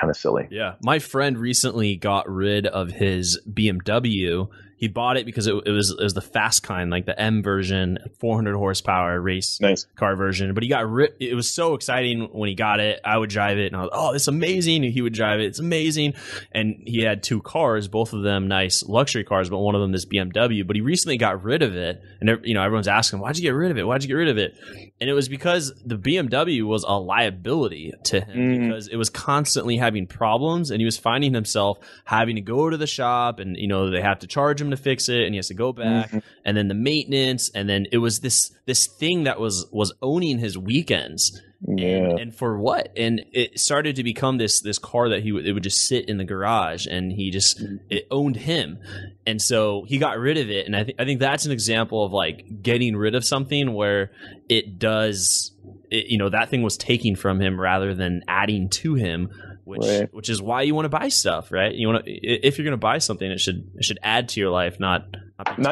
kind of silly. Yeah. My friend recently got rid of his BMW. He bought it because it was the fast kind, like the M version, 400 horsepower race car version. But he got it was so exciting when he got it. I would drive it, and I was, oh, it's amazing. And he would drive it, it's amazing. And he had 2 cars, both of them nice luxury cars, but one of them this BMW. But he recently got rid of it, and everyone's asking, why'd you get rid of it? Why'd you get rid of it? And it was because the BMW was a liability to him because it was constantly having problems, and he was finding himself having to go to the shop, and they have to charge him to fix it, and he has to go back, and then the maintenance, and then it was this thing that was owning his weekends. And for what? And it started to become this car that it would just sit in the garage, and it owned him. And so he got rid of it. And I think that's an example of like getting rid of something where that thing was taken from him rather than adding to him, which is why you want to buy stuff, right? If you're going to buy something, it should add to your life, not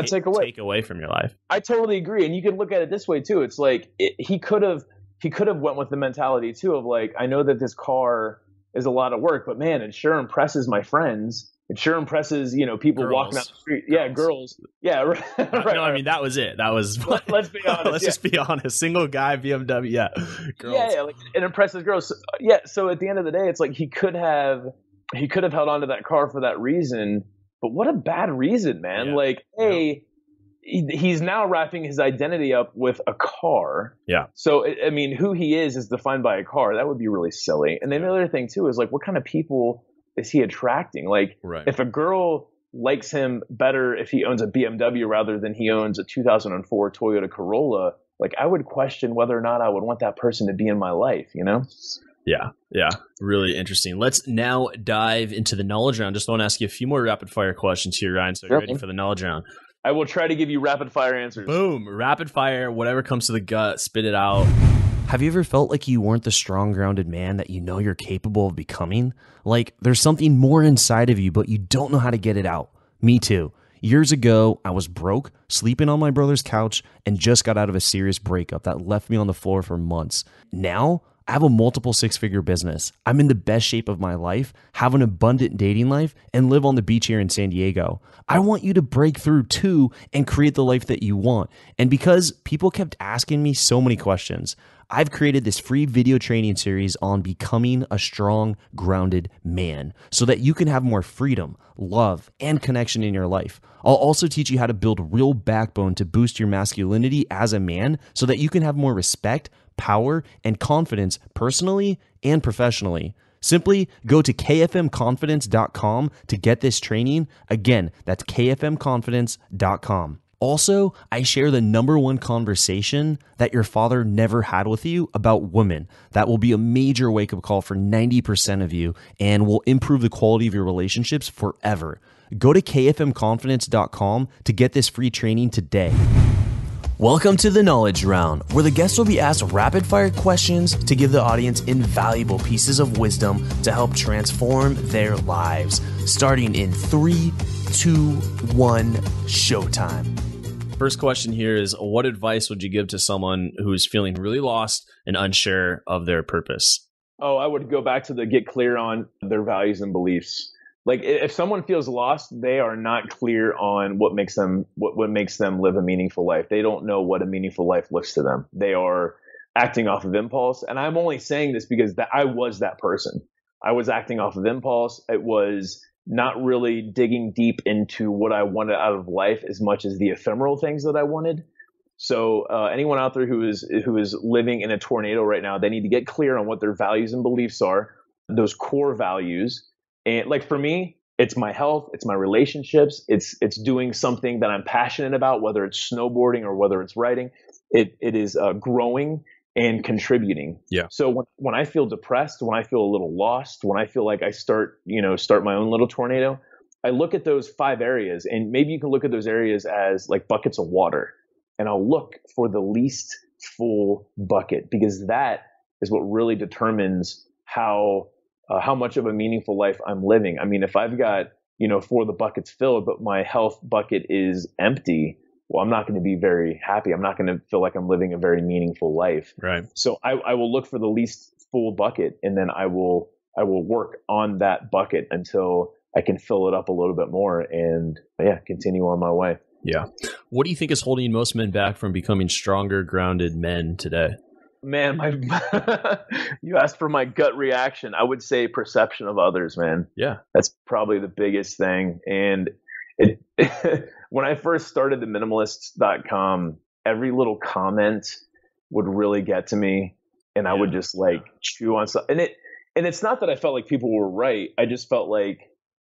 take away from your life. I totally agree. And you can look at it this way too. It's like he could have went with the mentality too of like, I know that this car is a lot of work, but man, it sure impresses my friends. It sure impresses, people girls. Walking down the street. Yeah, girls. Yeah, right. No, I mean, that was it. That was. Let's be honest. Let's just be honest. Single guy BMW. Yeah, girls. Yeah. Like, it impresses girls. So at the end of the day, it's like he could have held on to that car for that reason. But what a bad reason, man! Yeah. He's now wrapping his identity up with a car. Yeah. So I mean, who he is defined by a car. That would be really silly. And then the other thing too is like, what kind of people is he attracting? Like, if a girl likes him better if he owns a BMW rather than he owns a 2004 Toyota Corolla, like I would question whether or not I would want that person to be in my life, Yeah. Really interesting. Let's now dive into the knowledge round. Just want to ask you a few more rapid fire questions here, Ryan. So you're ready for the knowledge round? I will try to give you rapid fire answers. Boom. Rapid fire. Whatever comes to the gut, spit it out. Have you ever felt like you weren't the strong, grounded man that you know you're capable of becoming? Like there's something more inside of you, but you don't know how to get it out. Me too. Years ago, I was broke, sleeping on my brother's couch, and just got out of a serious breakup that left me on the floor for months. Now, I have a multiple 6-figure business. I'm in the best shape of my life, have an abundant dating life, and live on the beach here in San Diego. I want you to break through too and create the life that you want. And because people kept asking me so many questions, I've created this free video training series on becoming a strong, grounded man so that you can have more freedom, love, and connection in your life. I'll also teach you how to build real backbone to boost your masculinity as a man so that you can have more respect, power, and confidence personally and professionally. Simply go to kfmconfidence.com to get this training. Again, that's kfmconfidence.com. Also, I share the #1 conversation that your father never had with you about women. That will be a major wake-up call for 90% of you and will improve the quality of your relationships forever. Go to kfmconfidence.com to get this free training today. Welcome to the Knowledge Round, where the guests will be asked rapid-fire questions to give the audience invaluable pieces of wisdom to help transform their lives. Starting in 3, 2, 1, showtime. First question here is, what advice would you give to someone who is feeling really lost and unsure of their purpose? Oh, I would go back to get clear on their values and beliefs. Like if someone feels lost, they are not clear on what makes them live a meaningful life. They don't know what a meaningful life looks to them. They are acting off of impulse. And I'm only saying this because I was that person. I was acting off of impulse. It was not really digging deep into what I wanted out of life as much as the ephemeral things that I wanted. So anyone out there who is living in a tornado right now, they need to get clear on what their values and beliefs are, those core values. And like for me, it's my health, it's my relationships, it's doing something that I'm passionate about, whether it's snowboarding or whether it's writing. It is growing and contributing. Yeah. So when I feel depressed, when I feel a little lost, when I feel like I start my own little tornado, I look at those 5 areas, and maybe you can look at those areas as like buckets of water, and I'll look for the least full bucket, because that is what really determines how much of a meaningful life I'm living. I mean, if I've got, 4 of the buckets filled, but my health bucket is empty, well, I'm not going to be very happy. I'm not going to feel like I'm living a very meaningful life. Right. So I will look for the least full bucket, and then I will work on that bucket until I can fill it up a little bit more and continue on my way. Yeah. What do you think is holding most men back from becoming stronger, grounded men today? Man, you asked for my gut reaction. I would say perception of others, man. Yeah. That's probably the biggest thing. And when I first started the minimalists.com, every little comment would really get to me, and I would just like chew on stuff. And it's not that I felt like people were right. I just felt like,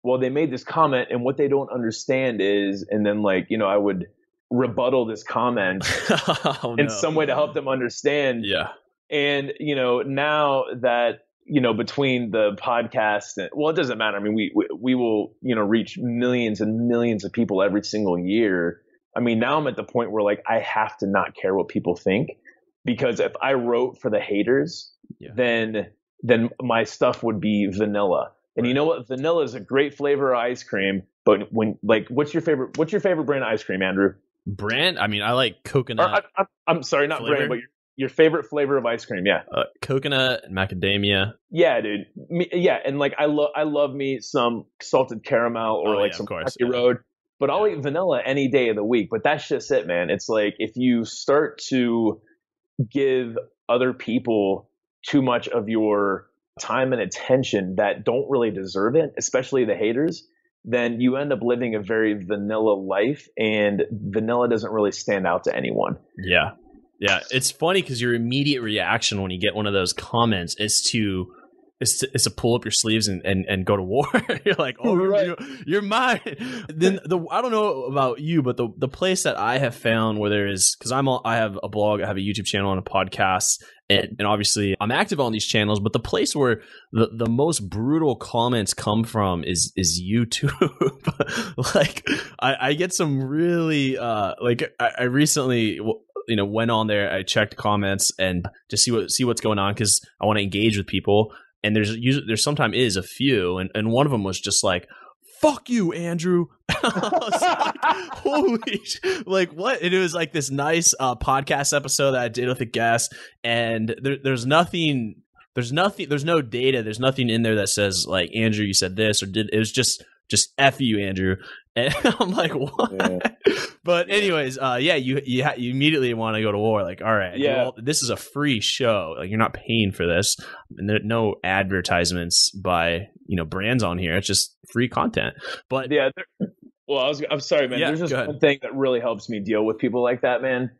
well, they made this comment, and what they don't understand is, and then like, I would rebuttal this comment in some way to help them understand. Yeah. And, now that, between the podcast, it doesn't matter. I mean, we will, reach millions and millions of people every single year. I mean, now I'm at the point where like, I have to not care what people think, because if I wrote for the haters, then my stuff would be vanilla. And you know what? Vanilla is a great flavor of ice cream. But what's your favorite brand of ice cream, Andrew? Brand? I mean, I like coconut. I'm sorry, not flavor? brand, but your favorite flavor of ice cream. Yeah. Coconut and macadamia. Yeah, dude. And like I love me some salted caramel or some Rocky Road. But I'll eat vanilla any day of the week. But that's just it, man. It's like if you start to give other people too much of your time and attention that don't really deserve it, especially the haters, then you end up living a very vanilla life, and vanilla doesn't really stand out to anyone. Yeah. Yeah. It's funny because your immediate reaction when you get one of those comments is to pull up your sleeves and go to war. You're like, oh, right. you're mine. Then I don't know about you, but the place that I have found where there is, because I have a blog, I have a YouTube channel and a podcast, and obviously I'm active on these channels, but the place where the most brutal comments come from is YouTube. Like I get some really I recently went on there, I checked comments and just see what's going on, because I want to engage with people. And there's sometimes is a few, and one of them was just like, "Fuck you, Andrew." I was like, holy, like what? And it was like this nice podcast episode that I did with a guest, and there's no data, there's nothing in there that says like, Andrew, you said this or did. It was just F you, Andrew. And I'm like, what? Yeah. But anyways, you immediately want to go to war. Like, all right, this is a free show. Like, you're not paying for this, and there are no advertisements by brands on here. It's just free content. But yeah, I'm sorry, man. There's just one thing that really helps me deal with people like that, man.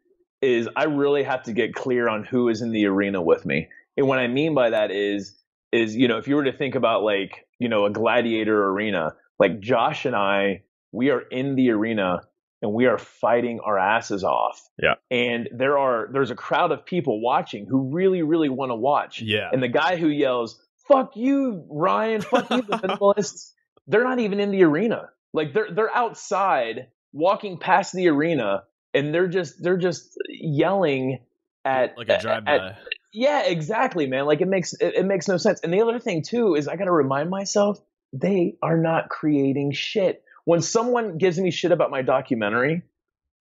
Is I really have to get clear on who is in the arena with me, and what I mean by that is if you were to think about like a gladiator arena, like Josh and I, we are in the arena and we are fighting our asses off. Yeah. And there's a crowd of people watching who really, really want to watch. Yeah. And the guy who yells, "Fuck you, Ryan, fuck you, the minimalists," they're not even in the arena. Like they're outside walking past the arena, and they're just yelling at like a drive-by. Yeah, exactly, man. Like it makes no sense. And the other thing too is I got to remind myself, they are not creating shit. When someone gives me shit about my documentary,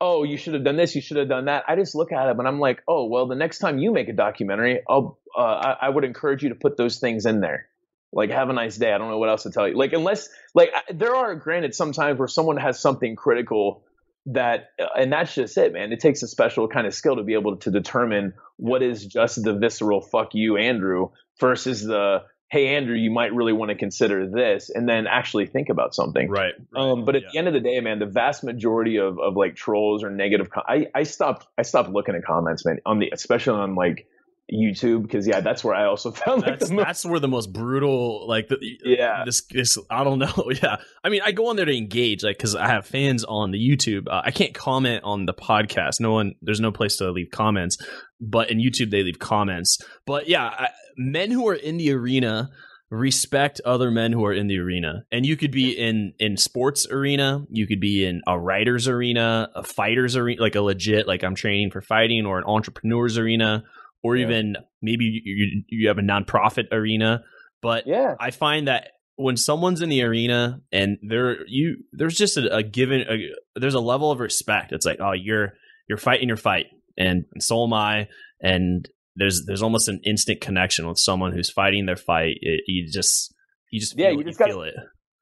oh, you should have done this, you should have done that, I just look at them and I'm like, oh, well, the next time you make a documentary, I would encourage you to put those things in there. Like, have a nice day. I don't know what else to tell you. Like, unless, like, there are, granted, sometimes where someone has something critical that, and that's just it, man. It takes a special kind of skill to be able to determine what is just the visceral "fuck you, Andrew" versus the "hey, Andrew, you might really want to consider this," and then actually think about something. Right. But at the end of the day, man, the vast majority of like trolls or negative, I stopped looking at comments, man, especially on like YouTube, because that's where I also found that's where the most brutal, like this I don't know. Yeah, I mean, I go on there to engage, like, because I have fans on the YouTube. I can't comment on the podcast. There's no place to leave comments, but in YouTube they leave comments. But yeah, men who are in the arena respect other men who are in the arena, and you could be in sports arena, you could be in a writer's arena, a fighter's arena, like a legit, like I'm training for fighting, or an entrepreneur's arena. Or even maybe you have a nonprofit arena. But I find that when someone's in the arena and there's just there's a level of respect. It's like, oh, you're fighting your fight, and so am I. And there's almost an instant connection with someone who's fighting their fight. You just feel it.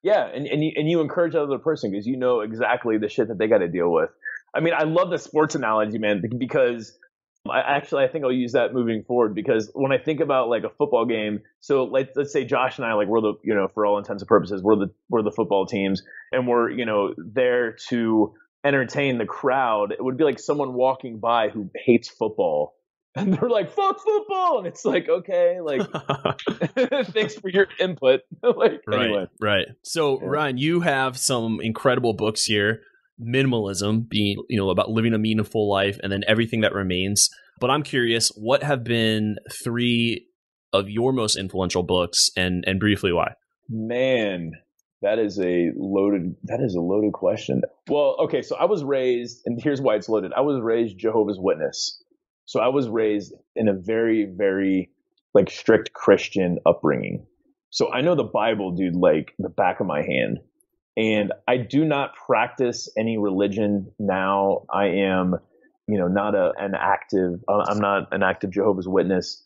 Yeah, and you encourage the other person because you know exactly the shit that they got to deal with. I mean, I love the sports analogy, man, because I think I'll use that moving forward, because when I think about like a football game, so let's say Josh and I, like, we're the, you know, for all intents and purposes, we're the football teams, and we're, you know, there to entertain the crowd. It would be like someone walking by who hates football. And they're like, "Fuck football," and it's like, okay, like, thanks for your input. Like, anyway. Right. So, yeah. Ryan, you have some incredible books here. Minimalism, being, you know, about living a meaningful life, and then Everything That Remains. But I'm curious, what have been 3 of your most influential books, and briefly why? Man, that is a loaded question. Well, okay, so I was raised, and here's why it's loaded. I was raised Jehovah's Witness. So I was raised in a very, very like strict Christian upbringing. So I know the Bible, dude, like the back of my hand. And I do not practice any religion now. I am, you know, I'm not an active Jehovah's Witness.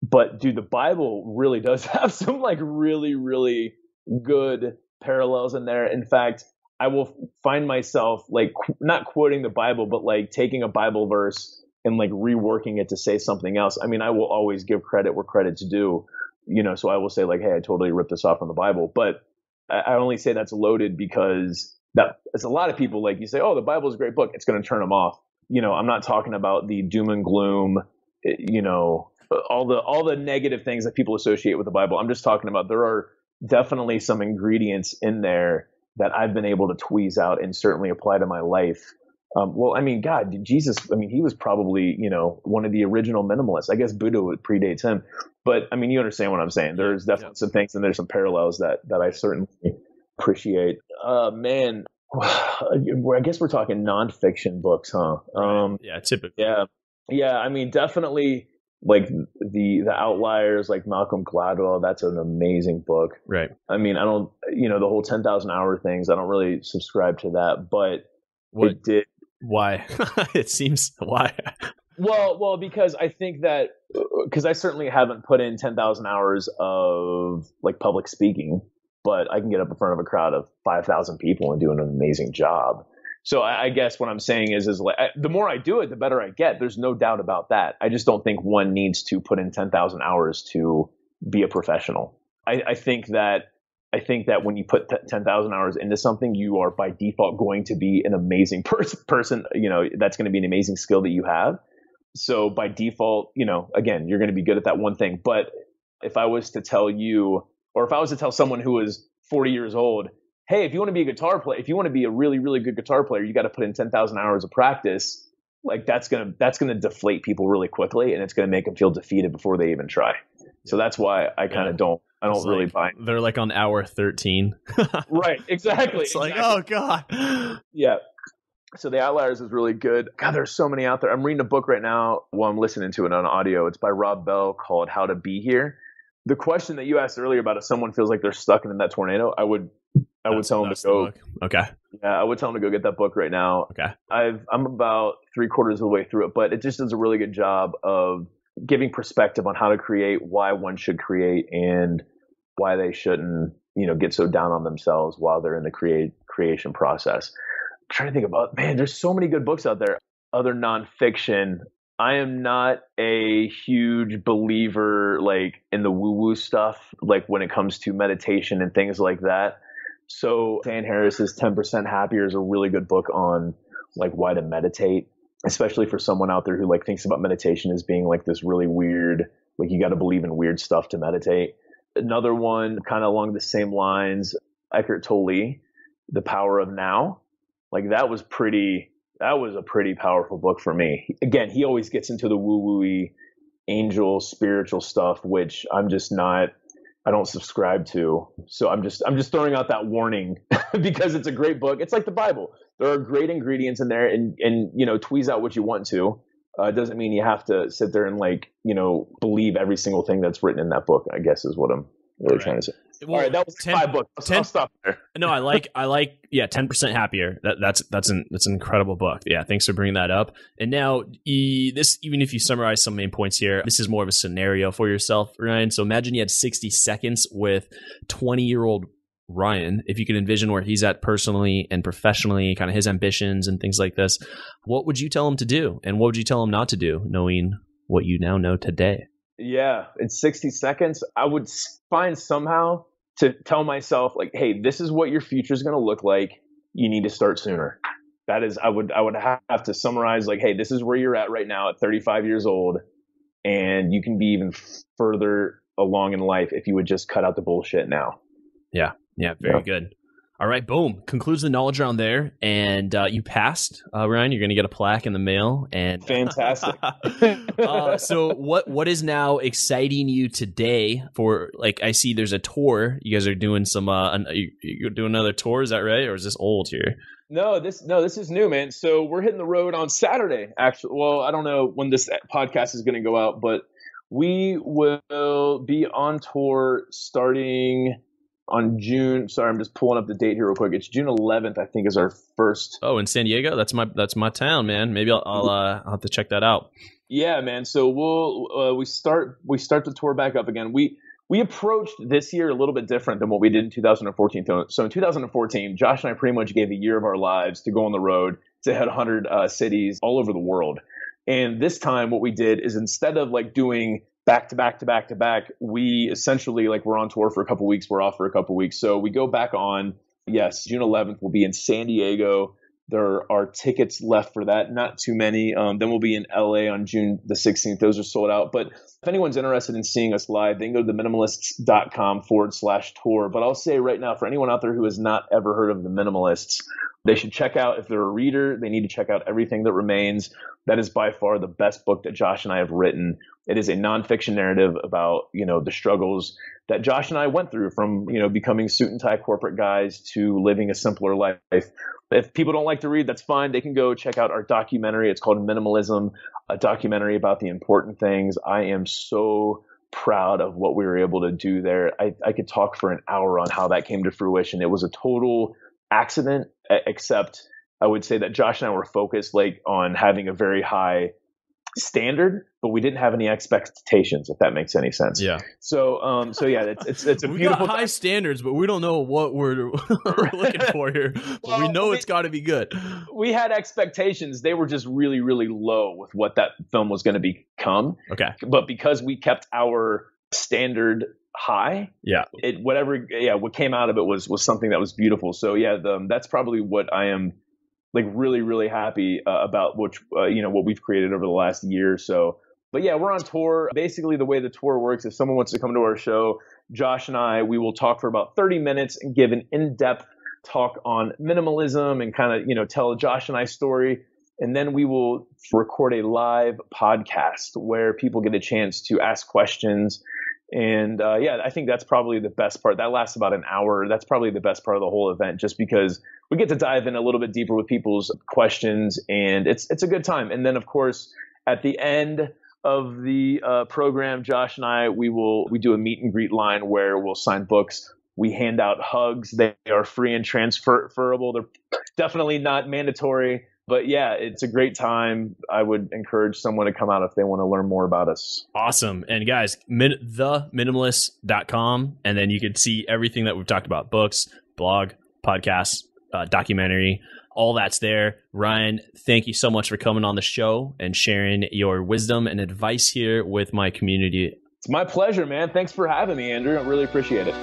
But dude, the Bible really does have some like really, really good parallels in there. In fact, I will find myself like not quoting the Bible, but like taking a Bible verse and like reworking it to say something else. I mean, I will always give credit where credit's due, you know, so I will say like, hey, I totally ripped this off from the Bible. But I only say that's loaded because it's a lot of people, like, you say, oh, the Bible is a great book, it's going to turn them off. You know, I'm not talking about the doom and gloom, you know, all the negative things that people associate with the Bible. I'm just talking about there are definitely some ingredients in there that I've been able to tweeze out and certainly apply to my life. Well, I mean, God, Jesus, I mean, he was probably, you know, one of the original minimalists. I guess Buddha predates him. But I mean, you understand what I'm saying. There's definitely some things, and there's some parallels that I certainly appreciate. Man, I guess we're talking nonfiction books, huh? Yeah, typically. Yeah. I mean, definitely like the Outliers, like Malcolm Gladwell. That's an amazing book. Right. I mean, I don't, you know, the whole 10,000 hour things, I don't really subscribe to that, but it did. Why? It seems why. Well, because I think that I certainly haven't put in 10,000 hours of like public speaking, but I can get up in front of a crowd of 5,000 people and do an amazing job. So I guess what I'm saying is like the more I do it, the better I get. There's no doubt about that. I just don't think one needs to put in 10,000 hours to be a professional. I think that when you put 10,000 hours into something, you are by default going to be an amazing person. You know, that's going to be an amazing skill that you have. So by default, you know, again, you're going to be good at that one thing. But if I was to tell you, or if I was to tell someone who was 40 years old, hey, if you want to be a guitar player, if you want to be a really, really good guitar player, you got to put in 10,000 hours of practice. Like that's going to deflate people really quickly, and it's going to make them feel defeated before they even try. So that's why I kind of don't really buy. They're like on hour 13. Right. Exactly. It's like, oh God. Yeah. So The Outliers is really good. God, there's so many out there. I'm reading a book right now. Well, I'm listening to it on audio. It's by Rob Bell called How to Be Here. The question that you asked earlier about if someone feels like they're stuck in that tornado, I would tell them to go. Okay. Yeah, I would tell them to go get that book right now. Okay. I'm about 3/4 of the way through it, but it just does a really good job of giving perspective on how to create, why one should create, and why they shouldn't, you know, get so down on themselves while they're in the creation process. I'm trying to think about, man, there's so many good books out there. Other nonfiction. I am not a huge believer like in the woo-woo stuff, like when it comes to meditation and things like that. So Dan Harris's 10% Happier is a really good book on like why to meditate, especially for someone out there who like thinks about meditation as being like this really weird, like you got to believe in weird stuff to meditate. Another one kind of along the same lines, Eckhart Tolle, The Power of Now. Like that was a pretty powerful book for me. Again, he always gets into the woo-woo-y angel spiritual stuff, which I don't subscribe to. So I'm just throwing out that warning because it's a great book. It's like the Bible. There are great ingredients in there, and you know, tweeze out what you want to. It doesn't mean you have to sit there and like, you know, believe every single thing that's written in that book, I guess is what I'm really trying to say. Well, all right, that was 5 books. I'll stop there. No, I like 10% Happier. That's an incredible book. Yeah, thanks for bringing that up. And now even if you summarize some main points here, this is more of a scenario for yourself, Ryan. So imagine you had 60 seconds with 20-year-old Ryan, if you could envision where he's at personally and professionally, kind of his ambitions and things like this, what would you tell him to do? And what would you tell him not to do, knowing what you now know today? Yeah, in 60 seconds, I would find somehow to tell myself, like, hey, this is what your future is going to look like. You need to start sooner. That is, I would have to summarize, like, hey, this is where you're at right now at 35 years old, and you can be even further along in life if you would just cut out the bullshit now. Yeah, very good. All right, boom. Concludes the knowledge round there. And you passed, Ryan. You're going to get a plaque in the mail. And fantastic. So what is now exciting you today for, like, I see there's a tour. You guys are doing some, you're doing another tour. Is that right? Or is this old here? No, this is new, man. So we're hitting the road on Saturday, actually. Well, I don't know when this podcast is going to go out, but we will be on tour starting on June. Sorry, I'm just pulling up the date here real quick. It's June 11th, I think, is our first. Oh, in San Diego? That's my town, man. Maybe I'll have to check that out. Yeah, man. So we'll we start the tour back up again. We approached this year a little bit different than what we did in 2014. So in 2014, Josh and I pretty much gave a year of our lives to go on the road to hit 100 cities all over the world. And this time, what we did is, instead of like doing back to back to back to back, we essentially, like, we're on tour for a couple weeks, we're off for a couple weeks. So we go back on, yes, June 11th, we'll be in San Diego. There are tickets left for that, not too many. Then we'll be in LA on June the 16th. Those are sold out. But if anyone's interested in seeing us live, they can go to theminimalists.com/tour. But I'll say right now, for anyone out there who has not ever heard of the Minimalists, they should check out, if they're a reader, they need to check out Everything That Remains. That is by far the best book that Josh and I have written. It is a nonfiction narrative about, the struggles that Josh and I went through, from, becoming suit and tie corporate guys to living a simpler life. If people don't like to read, that's fine. They can go check out our documentary. It's called Minimalism, a documentary about the important things. I am so proud of what we were able to do there. I could talk for an hour on how that came to fruition. It was a total accident, except I would say that Josh and I were focused, like, on having a very high standard, but we didn't have any expectations, if that makes any sense. Yeah. So yeah, it's a we beautiful. got high standards, but we don't know what we're looking for here. But we know it's got to be good. We had expectations; they were just really, really low with what that film was going to become. Okay. But because we kept our standard high, what came out of it was something that was beautiful. So yeah, that's probably what I am, like, really, really happy about, which, what we've created over the last year or so. But yeah, we're on tour. Basically, the way the tour works, if someone wants to come to our show, Josh and I, we will talk for about 30 minutes and give an in-depth talk on minimalism and kind of, tell Josh and I's story. And then we will record a live podcast where people get a chance to ask questions. And I think that's probably the best part. That lasts about an hour. That's probably the best part of the whole event, just because we get to dive in a little bit deeper with people's questions, and it's a good time. And then, of course, at the end of the program, Josh and I, we do a meet and greet line where we'll sign books. We hand out hugs. They are free and transferable. They're definitely not mandatory. But yeah, it's a great time. I would encourage someone to come out if they want to learn more about us. Awesome. And guys, theminimalists.com, and then you can see everything that we've talked about: books, blog, podcasts, documentary, all that's there. Ryan, thank you so much for coming on the show and sharing your wisdom and advice here with my community. It's my pleasure, man. Thanks for having me, Andrew. I really appreciate it.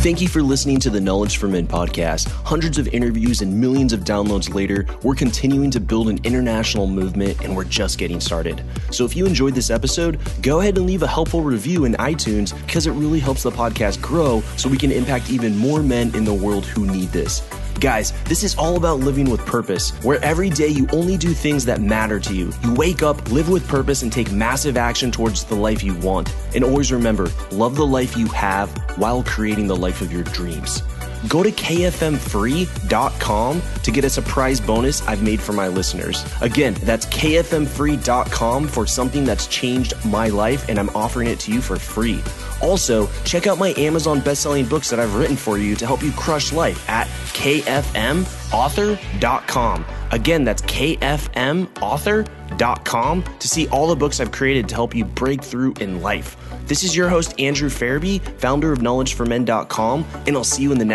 Thank you for listening to the Knowledge for Men podcast. Hundreds of interviews and millions of downloads later, we're continuing to build an international movement, and we're just getting started. So if you enjoyed this episode, go ahead and leave a helpful review in iTunes, because it really helps the podcast grow so we can impact even more men in the world who need this. Guys, this is all about living with purpose, where every day you only do things that matter to you. You wake up, live with purpose, and take massive action towards the life you want. And always remember, love the life you have while creating the life of your dreams. go to kfmfree.com to get a surprise bonus I've made for my listeners. Again, that's kfmfree.com for something that's changed my life, and I'm offering it to you for free. Also, check out my Amazon best-selling books that I've written for you to help you crush life at kfmauthor.com. Again, that's kfmauthor.com to see all the books I've created to help you break through in life. This is your host, Andrew Farabee, founder of knowledgeformen.com, and I'll see you in the next